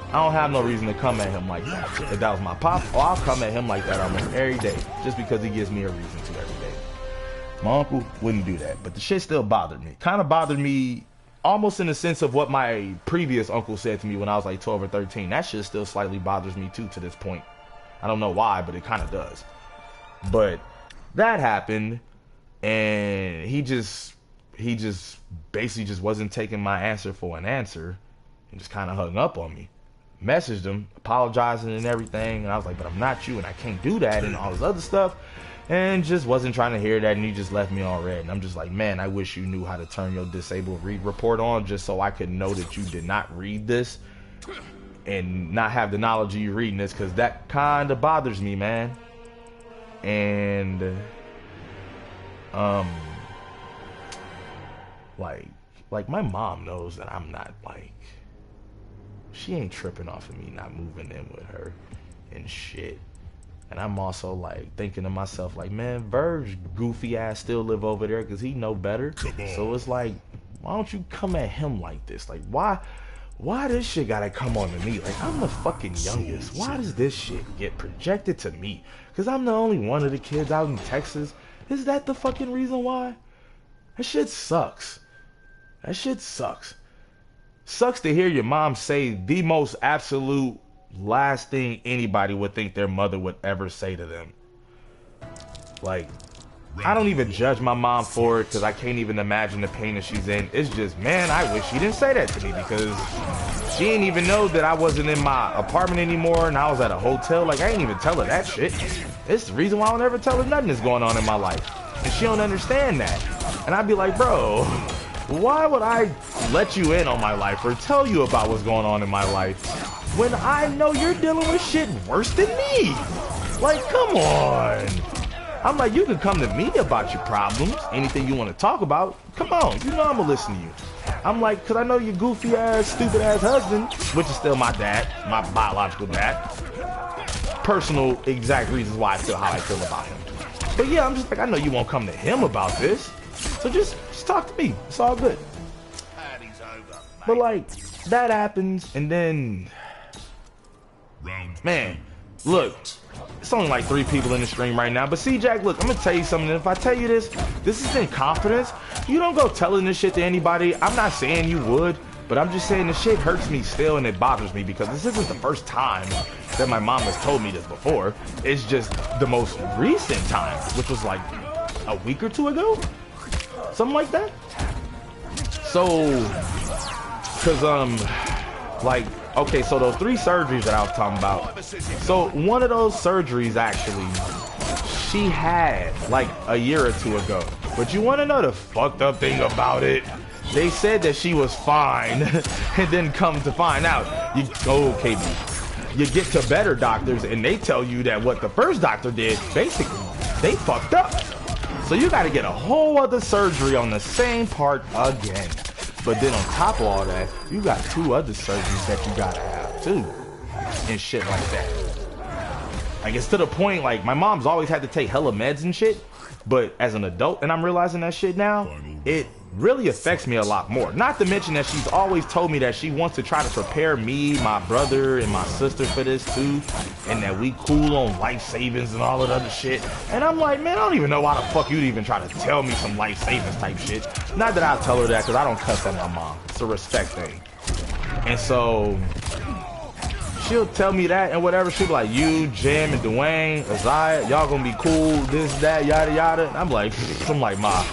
I don't have no reason to come at him like that. If that was my pop, I'll come at him like that almost every day. Just because he gives me a reason to every day. My uncle wouldn't do that. But the shit still bothered me. Kind of bothered me almost in the sense of what my previous uncle said to me when I was like 12 or 13. That shit still slightly bothers me too to this point. I don't know why, but it kind of does. But that happened. And he just basically just wasn't taking my answer for an answer. And just kind of hung up on me. Messaged him, apologizing and everything, and I was like, but I'm not you and I can't do that and all this other stuff, and just wasn't trying to hear that, and he just left me on red. And I'm just like, man, I wish you knew how to turn your disabled read report on just so I could know that you did not read this and not have the knowledge of you reading this, because that kind of bothers me, man. And like my mom knows that I'm not like, she ain't tripping off of me not moving in with her and shit. And I'm also like thinking to myself like, man, Verge goofy ass still live over there because he know better. So it's like, why don't you come at him like this? Like, why this shit gotta come on to me? Like, I'm the fucking youngest. Why does this shit get projected to me? Because I'm the only one of the kids out in Texas. Is that the fucking reason why? That shit sucks. That shit sucks. Sucks to hear your mom say the most absolute last thing anybody would think their mother would ever say to them. Like, I don't even judge my mom for it because I can't even imagine the pain that she's in. It's just, man, I wish she didn't say that to me because she didn't even know that I wasn't in my apartment anymore and I was at a hotel. Like, I ain't even tell her that shit. It's the reason why I don't ever tell her nothing that's going on in my life. And she don't understand that. And I'd be like, bro, why would I let you in on my life or tell you about what's going on in my life when I know you're dealing with shit worse than me? Like, come on. I'm like, you can come to me about your problems, anything you want to talk about. Come on, you know I'm gonna listen to you. I'm like, because I know your goofy ass, stupid ass husband, which is still my dad, my biological dad. Personal exact reasons why I feel how I feel about him. But yeah, I'm just like, I know you won't come to him about this. So just talk to me. It's all good. But like, that happens, and then, man, look, it's only like 3 people in the stream right now. But see, Jack, look, I'm gonna tell you something. If I tell you this is in confidence. You don't go telling this shit to anybody. I'm not saying you would, but I'm just saying the shit hurts me still, and it bothers me because this isn't the first time that my mom has told me this before. It's just the most recent time, which was like a week or 2 ago. Something like that. So, cause like Okay, so those 3 surgeries that I was talking about. So one of those surgeries actually, she had like a year or 2 ago. But you want to know the fucked up thing about it? They said that she was fine, and then come to find out, you get to better doctors, and they tell you that what the first doctor did, basically, they fucked up. So you got to get a whole other surgery on the same part again. But then on top of all that, you got 2 other surgeries that you gotta have too, and shit like that. Like, it's to the point, like, my mom's always had to take hella meds and shit, but as an adult, and I'm realizing that shit now, it really affects me a lot more. Not to mention that she's always told me that she wants to try to prepare me, my brother, and my sister for this too, and that we cool on life savings and all that other shit. And I'm like, man, I don't even know why the fuck you'd even try to tell me some life savings type shit. Not that I'll tell her that, because I don't cuss at my mom. It's a respect thing. And so she'll tell me that and whatever. She'll be like, you, Jim, and Dwayne, Isaiah, y'all gonna be cool, this, that, yada, yada. And I'm like, Ma,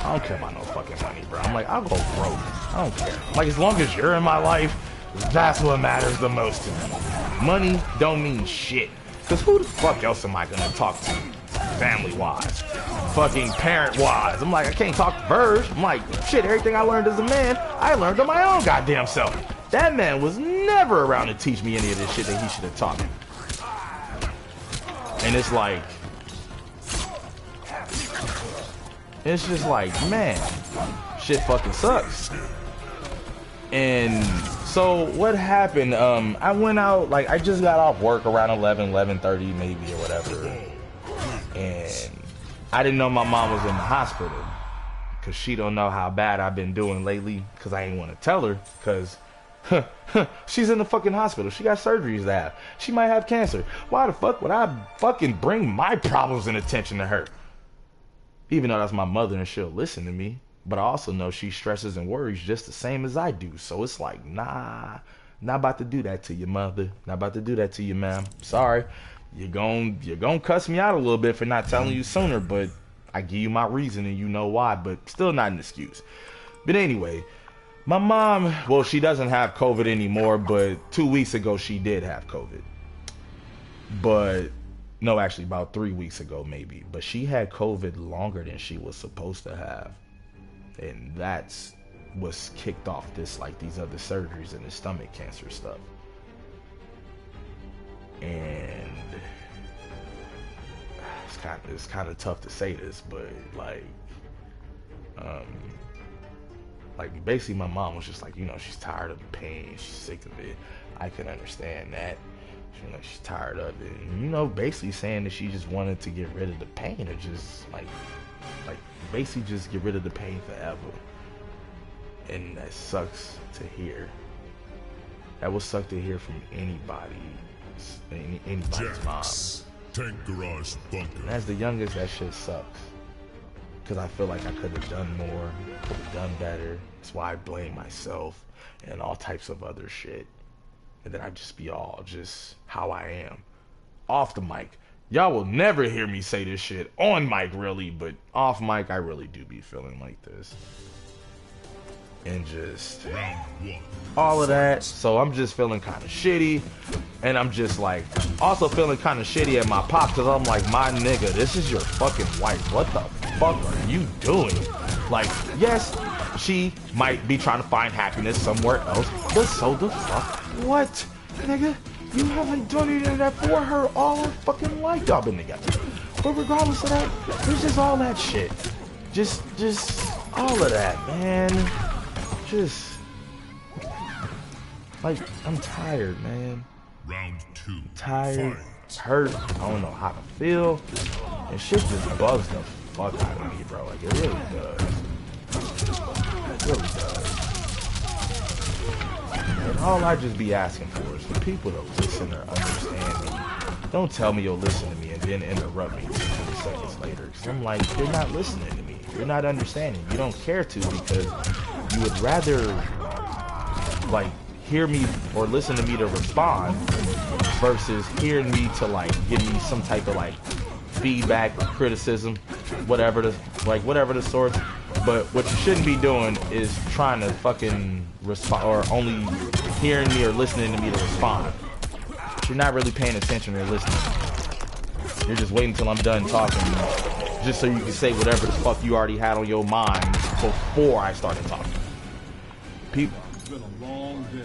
I don't care about no fucking money, bro. I'm like, I'll go broke. I don't care. Like, as long as you're in my life, that's what matters the most to me. Money don't mean shit. Because who the fuck else am I gonna talk to? Family-wise. Fucking parent-wise. I'm like, I can't talk to Verge. I'm like, shit, everything I learned as a man, I learned on my own goddamn self. That man was never around to teach me any of this shit that he should have taught me. And it's like, it's just like, man, shit fucking sucks. And so what happened, I went out, like, I just got off work around 11:30 maybe or whatever. And I didn't know my mom was in the hospital, because she don't know how bad I've been doing lately, because I ain't want to tell her, because she's in the fucking hospital. She got surgeries to have. She might have cancer. Why the fuck would I fucking bring my problems and attention to her? Even though that's my mother and she'll listen to me. But I also know she stresses and worries just the same as I do. So it's like, nah, not about to do that to you, mother. Not about to do that to you, ma'am. Sorry. You're gonna cuss me out a little bit for not telling you sooner, but I give you my reason and you know why, but still not an excuse. But anyway, my mom, well, she doesn't have COVID anymore, but 2 weeks ago she did have COVID. But no, actually about 3 weeks ago maybe. But she had COVID longer than she was supposed to have. And that's what's kicked off this, like, these other surgeries and the stomach cancer stuff. And it's kind of tough to say this, but like basically my mom was just like, you know, she's tired of the pain, she's sick of it. I can understand that. You know, she's tired of it. And, you know, basically saying that she just wanted to get rid of the pain, or just like basically just get rid of the pain forever. And that sucks to hear. That would suck to hear from anybody's mom. Tank garage bunker. And as the youngest, that shit sucks. Because I feel like I could have done more, could have done better. That's why I blame myself and all types of other shit. And then I just be all just how I am. Off the mic. Y'all will never hear me say this shit on mic, really, but off mic, I really do be feeling like this. And just all of that. So I'm just feeling kind of shitty. And I'm just like, also feeling kind of shitty at my pop, because I'm like, my nigga, this is your fucking wife. What the fuck are you doing? Like, yes, she might be trying to find happiness somewhere else, but so the fuck what? Nigga, you haven't done any of that for her all her fucking life. Y'all been together. But regardless of that, there's just all that shit. Just all of that, man. Just like, I'm tired, man. Round 2. Tired, Fight. hurt, I don't know how to feel. And shit just bugs the fuck out of me, bro. Like, it really does. It really does. And all I just be asking for is for people to listen or understand me. Don't tell me you'll listen to me and then interrupt me 20 seconds later. Because I'm like, you're not listening to me. You're not understanding. You don't care to, because you would rather, like, hear me or listen to me to respond versus hearing me to, like, give me some type of, like, feedback, criticism, whatever the sort. But what you shouldn't be doing is trying to fucking respond, or only hearing me or listening to me to respond. You're not really paying attention or listening. You're just waiting until I'm done talking, just so you can say whatever the fuck you already had on your mind before I started talking. People. It's been a long day.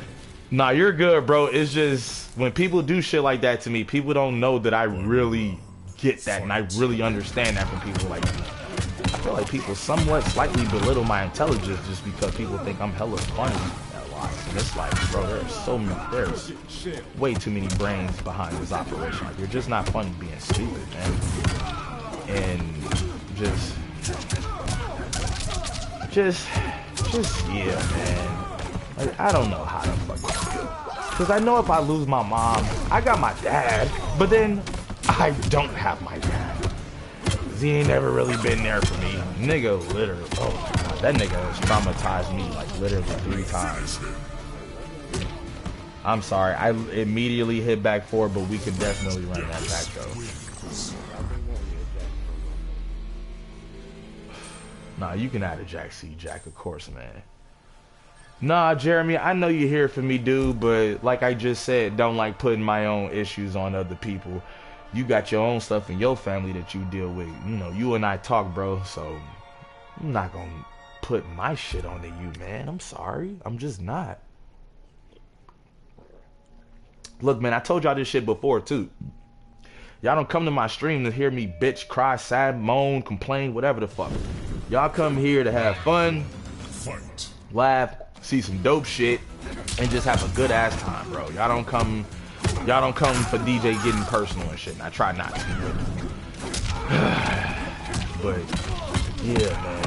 Nah, you're good, bro. It's just when people do shit like that to me, people don't know that I really get that and I really understand that from people like me. I feel like people somewhat slightly belittle my intelligence just because people think I'm hella funny at lots. And it's like, bro, there's way too many brains behind this operation. Like, you're just not funny being stupid, man. And just, yeah, man. Like, I don't know how to fucking feel. Because I know if I lose my mom, I got my dad, but then I don't have my dad. He ain't never really been there for me. Nigga, literally, oh my god, that nigga has traumatized me like literally 3 times. I'm sorry, I immediately hit back forward, but we could definitely run that back though. Nah, you can add a Jack C. Jack, of course, man. Nah, Jeremy, I know you're here for me, dude, but like I just said, don't like putting my own issues on other people. You got your own stuff in your family that you deal with. You know, you and I talk, bro, so I'm not gonna put my shit onto you, man. I'm sorry. I'm just not. Look, man, I told y'all this shit before, too. Y'all don't come to my stream to hear me bitch, cry, sad, moan, complain, whatever the fuck. Y'all come here to have fun, laugh, see some dope shit, and just have a good ass time, bro. Y'all don't come for DJ getting personal and shit. And I try not to. But yeah, man.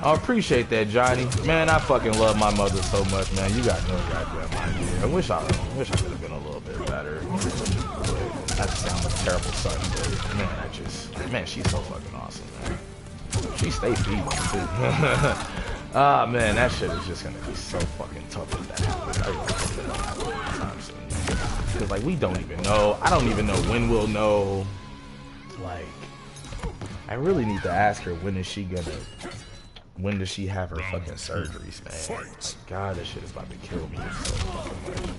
I appreciate that, Johnny. Man, I fucking love my mother so much, man. You got no goddamn idea. I wish I could have been a little bit better. But I sound like a terrible son, but man, she's so fucking awesome, man. She stay feeding too. Ah, man, that shit is just gonna be so fucking tough if that happens. I really hope that don't happen anytime soon. Because, like, we don't even know. I don't even know when we'll know. Like, I really need to ask her when does she have her fucking surgeries, man. Like, God, this shit is about to kill me so fucking much.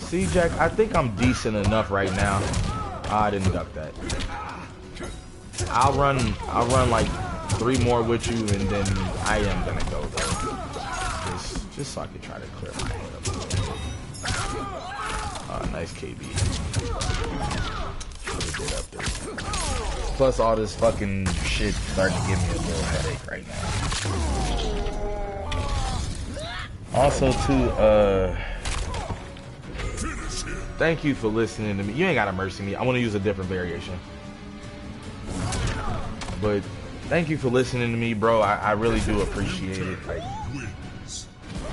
See, Jack, I think I'm decent enough right now. I didn't duck that. I'll run like 3 more with you, and then I am gonna go though. Just so I can try to clear my head up a little bit. Nice KB. Should've did up there. Plus all this fucking shit starting to give me a little headache right now. Also too, thank you for listening to me. You ain't gotta mercy me. I want to use a different variation. But thank you for listening to me, bro. I really do appreciate it. Like,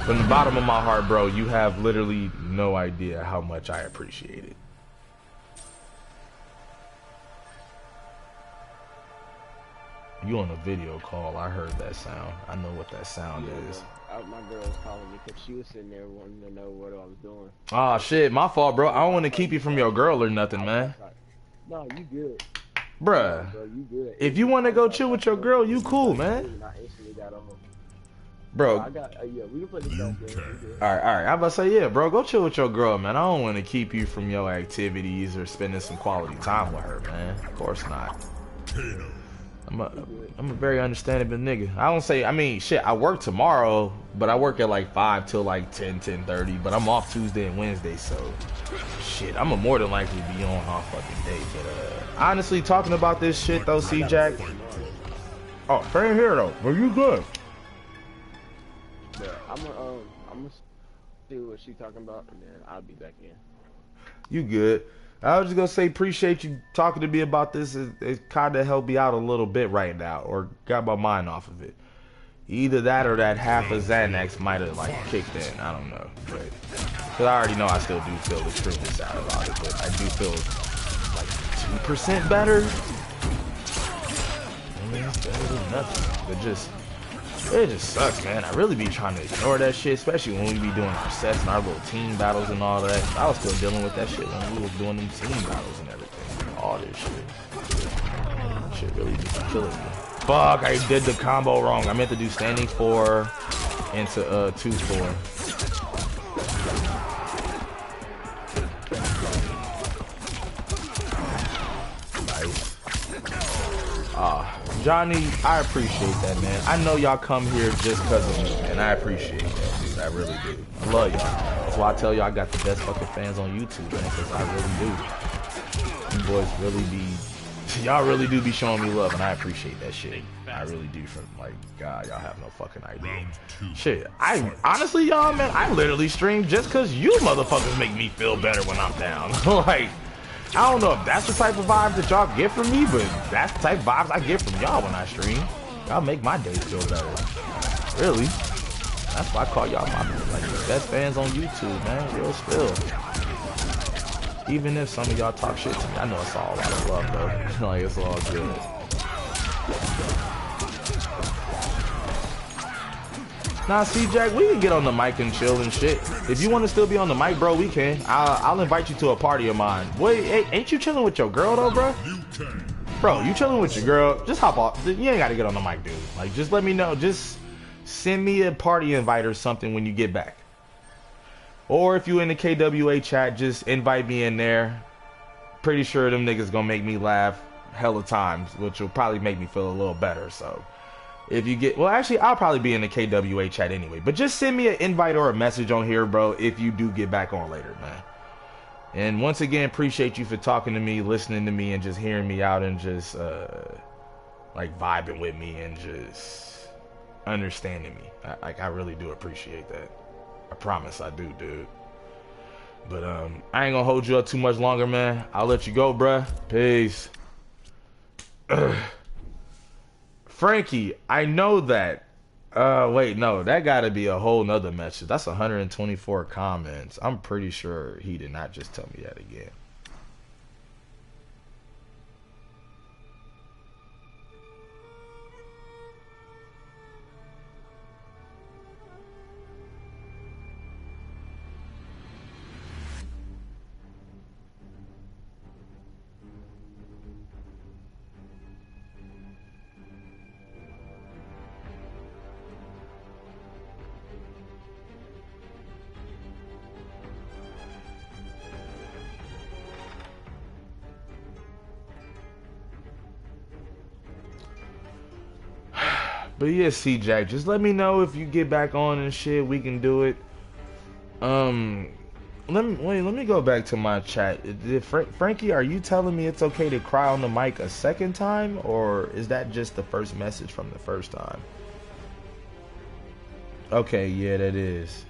from the bottom of my heart, bro, you have literally no idea how much I appreciate it. You on a video call. I heard that sound. I know what that sound is. My girl was calling me because she was sitting there wanting to know what I was doing. Oh shit, my fault, bro. I don't want to keep you from your girl or nothing, man. No, you good. Bruh, bro, you good. If you want to go chill with your girl, you cool, man. Bro. Yeah, we can put this back there. Alright. I'm about to say, yeah, bro, go chill with your girl, man. I don't want to keep you from your activities or spending some quality time with her, man. Of course not. I'm a very understanding nigga. I don't say, I mean, shit, I work tomorrow, but I work at like 5 till like 10:30, but I'm off Tuesday and Wednesday, so shit, I'm a more than likely be on all fucking day. But honestly, talking about this shit though, C-Jack. Oh, same here though. Are you good? Yeah, I'm gonna see what she's talking about, and then I'll be back in. You good? I was just gonna say, appreciate you talking to me about this. It kind of helped me out a little bit right now, or got my mind off of it. Either that or that half of Xanax might have like kicked in. I don't know, but cause I already know I still do feel extremely sad about it, but I do feel like 2% better. I mean, it's better than nothing, but just It just sucks, man. I really be trying to ignore that shit, especially when we be doing our sets and our little team battles and all that. I was still dealing with that shit when we was doing them team battles and everything. All this shit. Shit really just killing me. Fuck, I did the combo wrong. I meant to do standing 4 into 2-4. Johnny, I appreciate that, man. I know y'all come here just because of me, and I appreciate that, dude. I really do. I love y'all. That's why I tell y'all I got the best fucking fans on YouTube, man, because I really do. You boys really be, y'all really do be showing me love, and I appreciate that shit. I really do. From like, God, y'all have no fucking idea. Shit, I honestly, y'all, man, I literally stream just because you motherfuckers make me feel better when I'm down. Like, I don't know if that's the type of vibes that y'all get from me, but that's the type of vibes I get from y'all when I stream. Y'all make my days feel better. Really. That's why I call y'all my like the best fans on YouTube, man. Real spill. Even if some of y'all talk shit to me, I know it's all out of love though. Like it's all good. Nah, see, Jack, we can get on the mic and chill and shit. If you want to still be on the mic, bro, we can. I'll invite you to a party of mine. Wait, hey, ain't you chilling with your girl, though, bro? Bro, you chilling with your girl. Just hop off. You ain't got to get on the mic, dude. Like, just let me know. Just send me a party invite or something when you get back. Or if you in the KWA chat, just invite me in there. Pretty sure them niggas gonna make me laugh hella times, which will probably make me feel a little better, so. If you get, well, actually, I'll probably be in the KWA chat anyway. But just send me an invite or a message on here, bro, if you do get back on later, man. And once again, appreciate you for talking to me, listening to me, and just hearing me out and just, like, vibing with me and just understanding me. I really do appreciate that. I promise I do, dude. But, I ain't gonna hold you up too much longer, man. I'll let you go, bruh. Peace. Frankie, I know that. Wait, no, that gotta be a whole nother message. That's 124 comments. I'm pretty sure he did not just tell me that again. But yeah, C-Jack, just let me know if you get back on and shit. We can do it. Let me go back to my chat. Frankie, are you telling me it's okay to cry on the mic a second time, or is that just the first message from the first time? Okay, yeah, that is.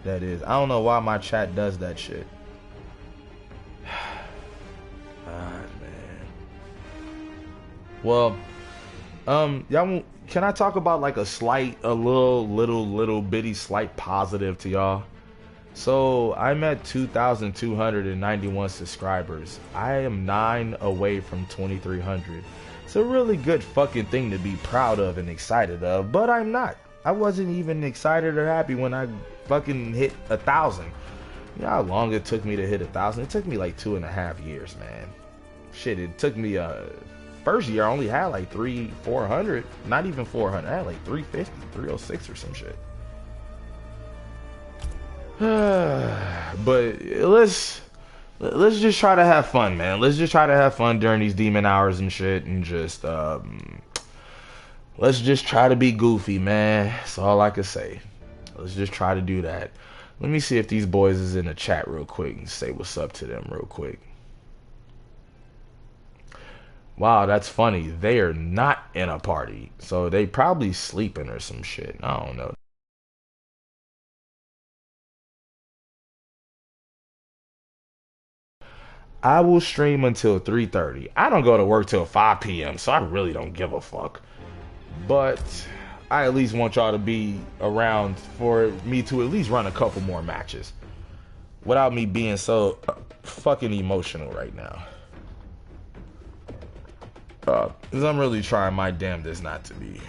That is. I don't know why my chat does that shit. Ah, man. Well, y'all, can I talk about like a little bitty slight positive to y'all? So I'm at 2,291 subscribers. I am 9 away from 2,300. It's a really good fucking thing to be proud of and excited of, but I'm not. I wasn't even excited or happy when I fucking hit 1,000. You know how long it took me to hit 1,000? It took me like 2.5 years, man. Shit, it took me first year I only had like 400, not even 400. I had like 350, 306 or some shit. But let's just try to have fun, man. Let's just try to have fun during these demon hours and shit, and just let's just try to be goofy, man. That's all I can say. Let's just try to do that. Let me see if these boys is in the chat real quick and say what's up to them real quick. Wow, that's funny. They are not in a party, so they probably sleeping or some shit. I don't know. I will stream until 3:30. I don't go to work till 5 p.m., so I really don't give a fuck. But I at least want y'all to be around for me to at least run a couple more matches without me being so fucking emotional right now. Because I'm really trying my damnedest not to be.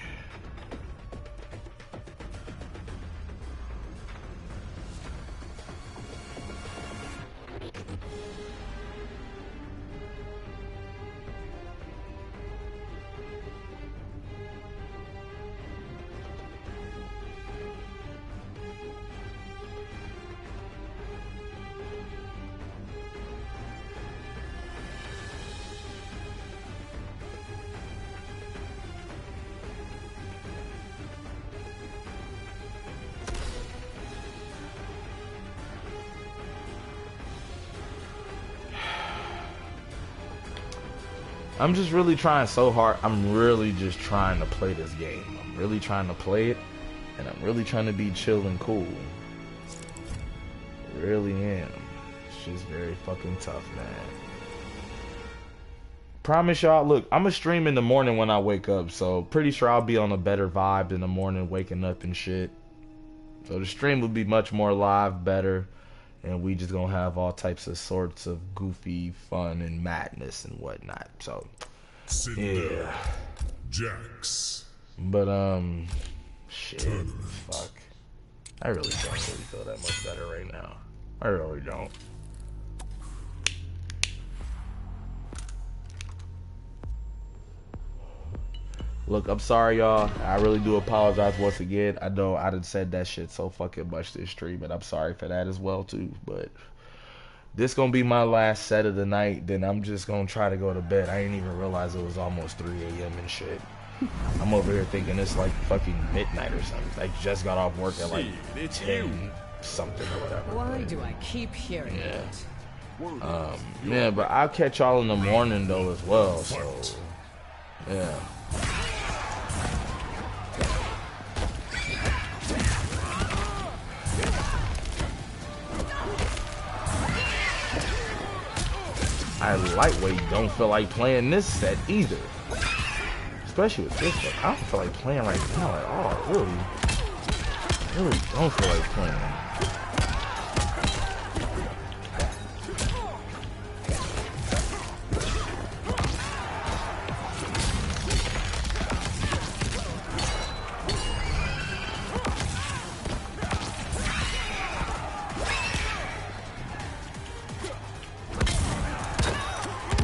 I'm just really trying so hard. I'm really just trying to play this game. I'm really trying to play it, and I'm really trying to be chill and cool. I really am. It's just very fucking tough, man. Promise y'all, look, I'm gonna stream in the morning when I wake up, so pretty sure I'll be on a better vibe in the morning, waking up and shit. So the stream will be much more live, better. And we just gonna have all types of sorts of goofy fun and madness and whatnot. So, yeah. Jax. But, shit. Fuck. I really don't really feel that much better right now. I really don't. Look, I'm sorry, y'all. I really do apologize once again. I know I done said that shit so fucking much this stream, and I'm sorry for that as well, too. But this gonna be my last set of the night. Then I'm just gonna try to go to bed. I didn't even realize it was almost 3 a.m. and shit. I'm over here thinking it's like fucking midnight or something. I just got off work at like 10 something or whatever. Why do I keep hearing it? Yeah, but I'll catch y'all in the morning though as well. So, yeah. I lightweight don't feel like playing this set either. Especially with this one. I don't feel like playing right now at all. Really don't feel like playing.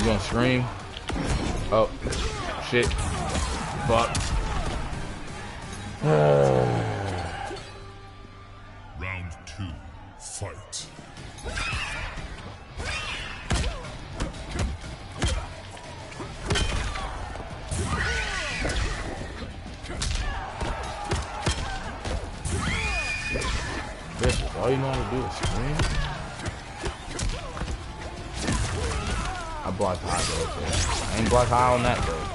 Gonna scream. Oh shit. Fuck. Round 2. Fight. Bitch, all you know how to do is scream. I blocked high though. Okay. I ain't blocked high on that though.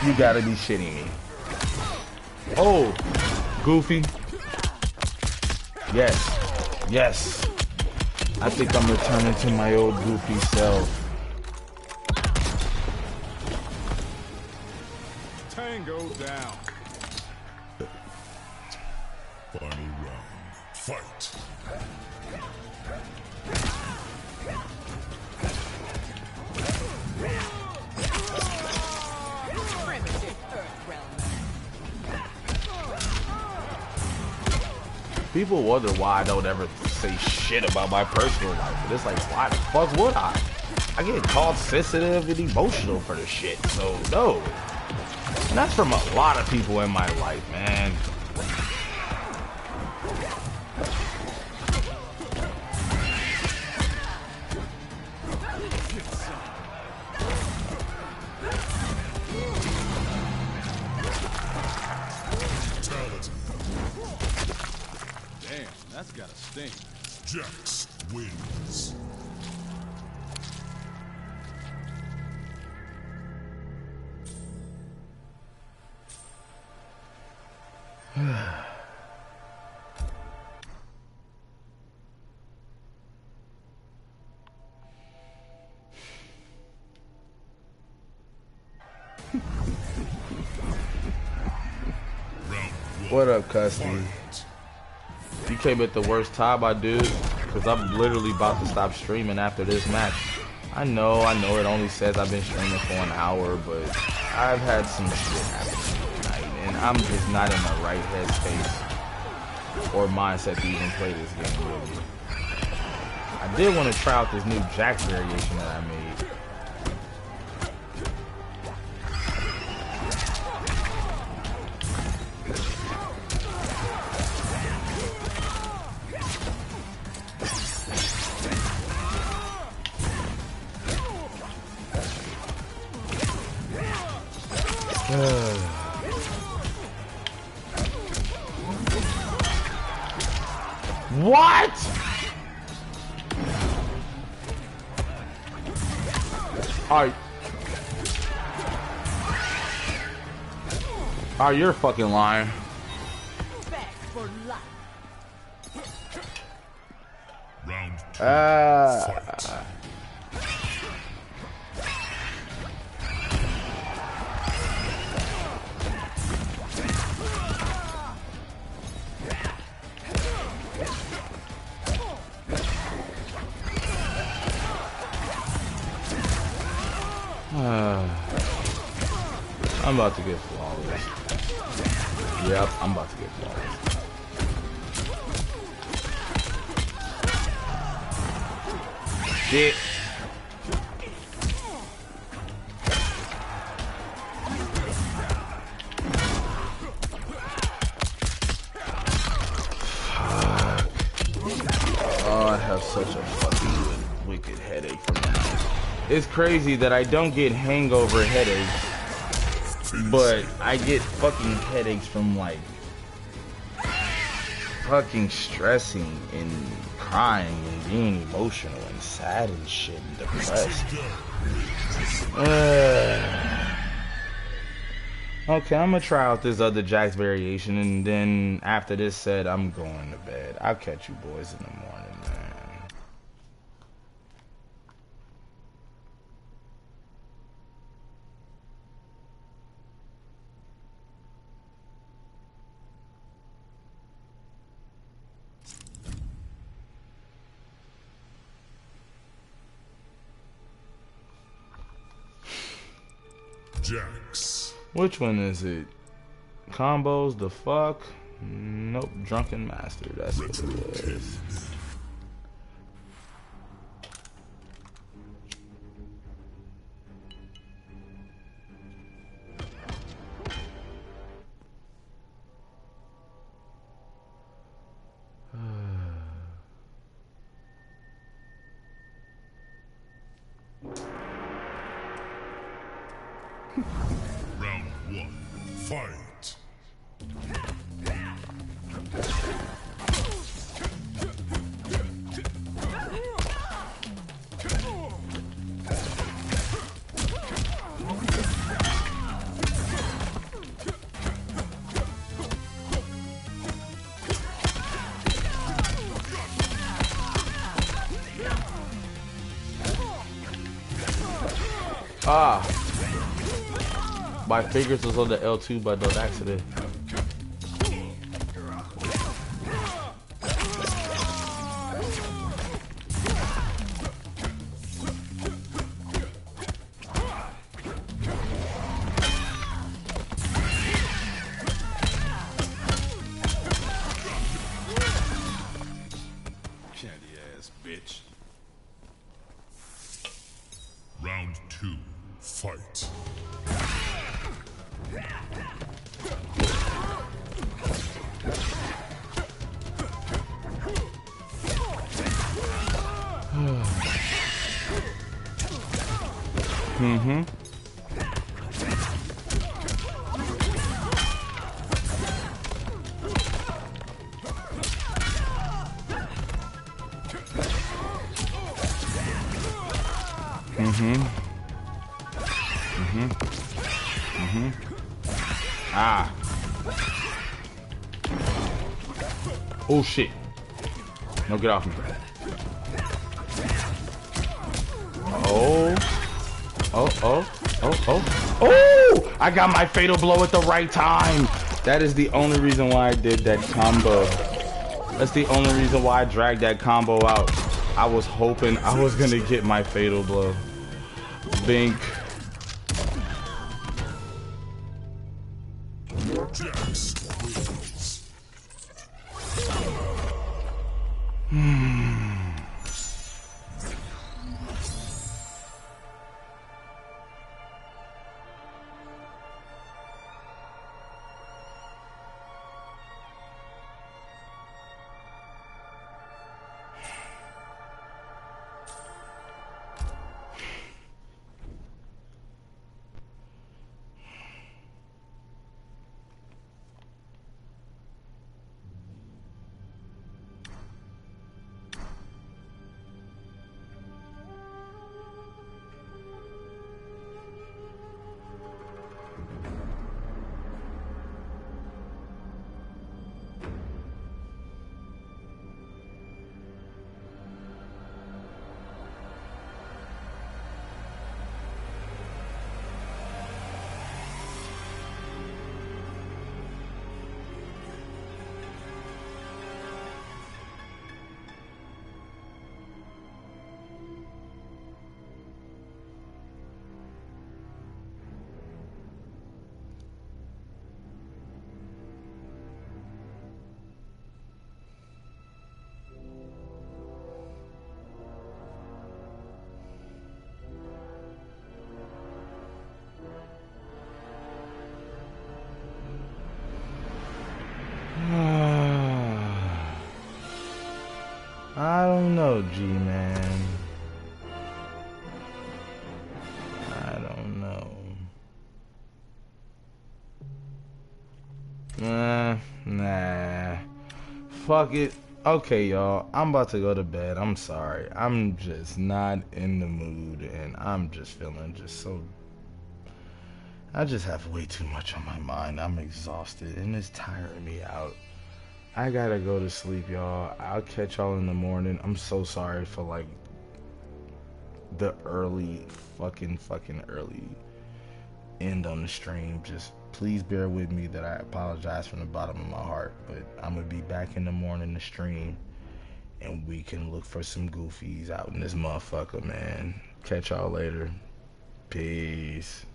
You gotta be shitting me. Oh, Goofy. Yes. Yes. I think I'm returning to my old Goofy self. Tango down. Final round. Fight. People wonder why I don't ever say shit about my personal life. But it's like, why the fuck would I? I get called sensitive and emotional for the shit. So, no. And that's from a lot of people in my life, man. Damn, that's gotta sting. Jax wins. What up, Custody? You came at the worst time, I dude, because I'm literally about to stop streaming after this match. I know it only says I've been streaming for an hour, but I've had some shit happen tonight, and I'm just not in the right headspace or mindset to even play this game, really. I did want to try out this new Jax variation that I made. What? You're fucking lying. Back for life. Round 2. Fight. I'm about to get flawless. Yep, I'm about to get flawless. Shit. Oh, I have such a fucking wicked headache from that. It's crazy that I don't get hangover headaches, but I get fucking headaches from like fucking stressing and crying and being emotional and sad and shit and depressed. Okay, I'm gonna try out this other Jax variation, and then after this set, I'm going to bed. I'll catch you boys in the morning, man. Jax. Which one is it? Combos, the fuck? Nope, Drunken Master, that's what it was. Round 1. Fight. Ah! My fingers was on the L2 by no accident. Candy ass bitch. Round 2. Fight. Mm-hmm. Mm-hmm. Mm-hmm. Mm-hmm. Ah. Oh shit. No, get off me. Oh. Oh, oh, oh, oh. Oh! I got my fatal blow at the right time. That is the only reason why I did that combo. That's the only reason why I dragged that combo out. I was hoping I was gonna get my fatal blow. Bink. Jax wins. don't know, G-Man. I don't know. Nah. Fuck it. Okay, y'all. I'm about to go to bed. I'm sorry. I'm just not in the mood, and I'm just feeling just so... I just have way too much on my mind. I'm exhausted, and it's tiring me out. I gotta go to sleep, y'all. I'll catch y'all in the morning. I'm so sorry for, like, the early, fucking early end on the stream. Just please bear with me that I apologize from the bottom of my heart, but I'm gonna be back in the morning to stream, and we can look for some goofies out in this motherfucker, man. Catch y'all later. Peace.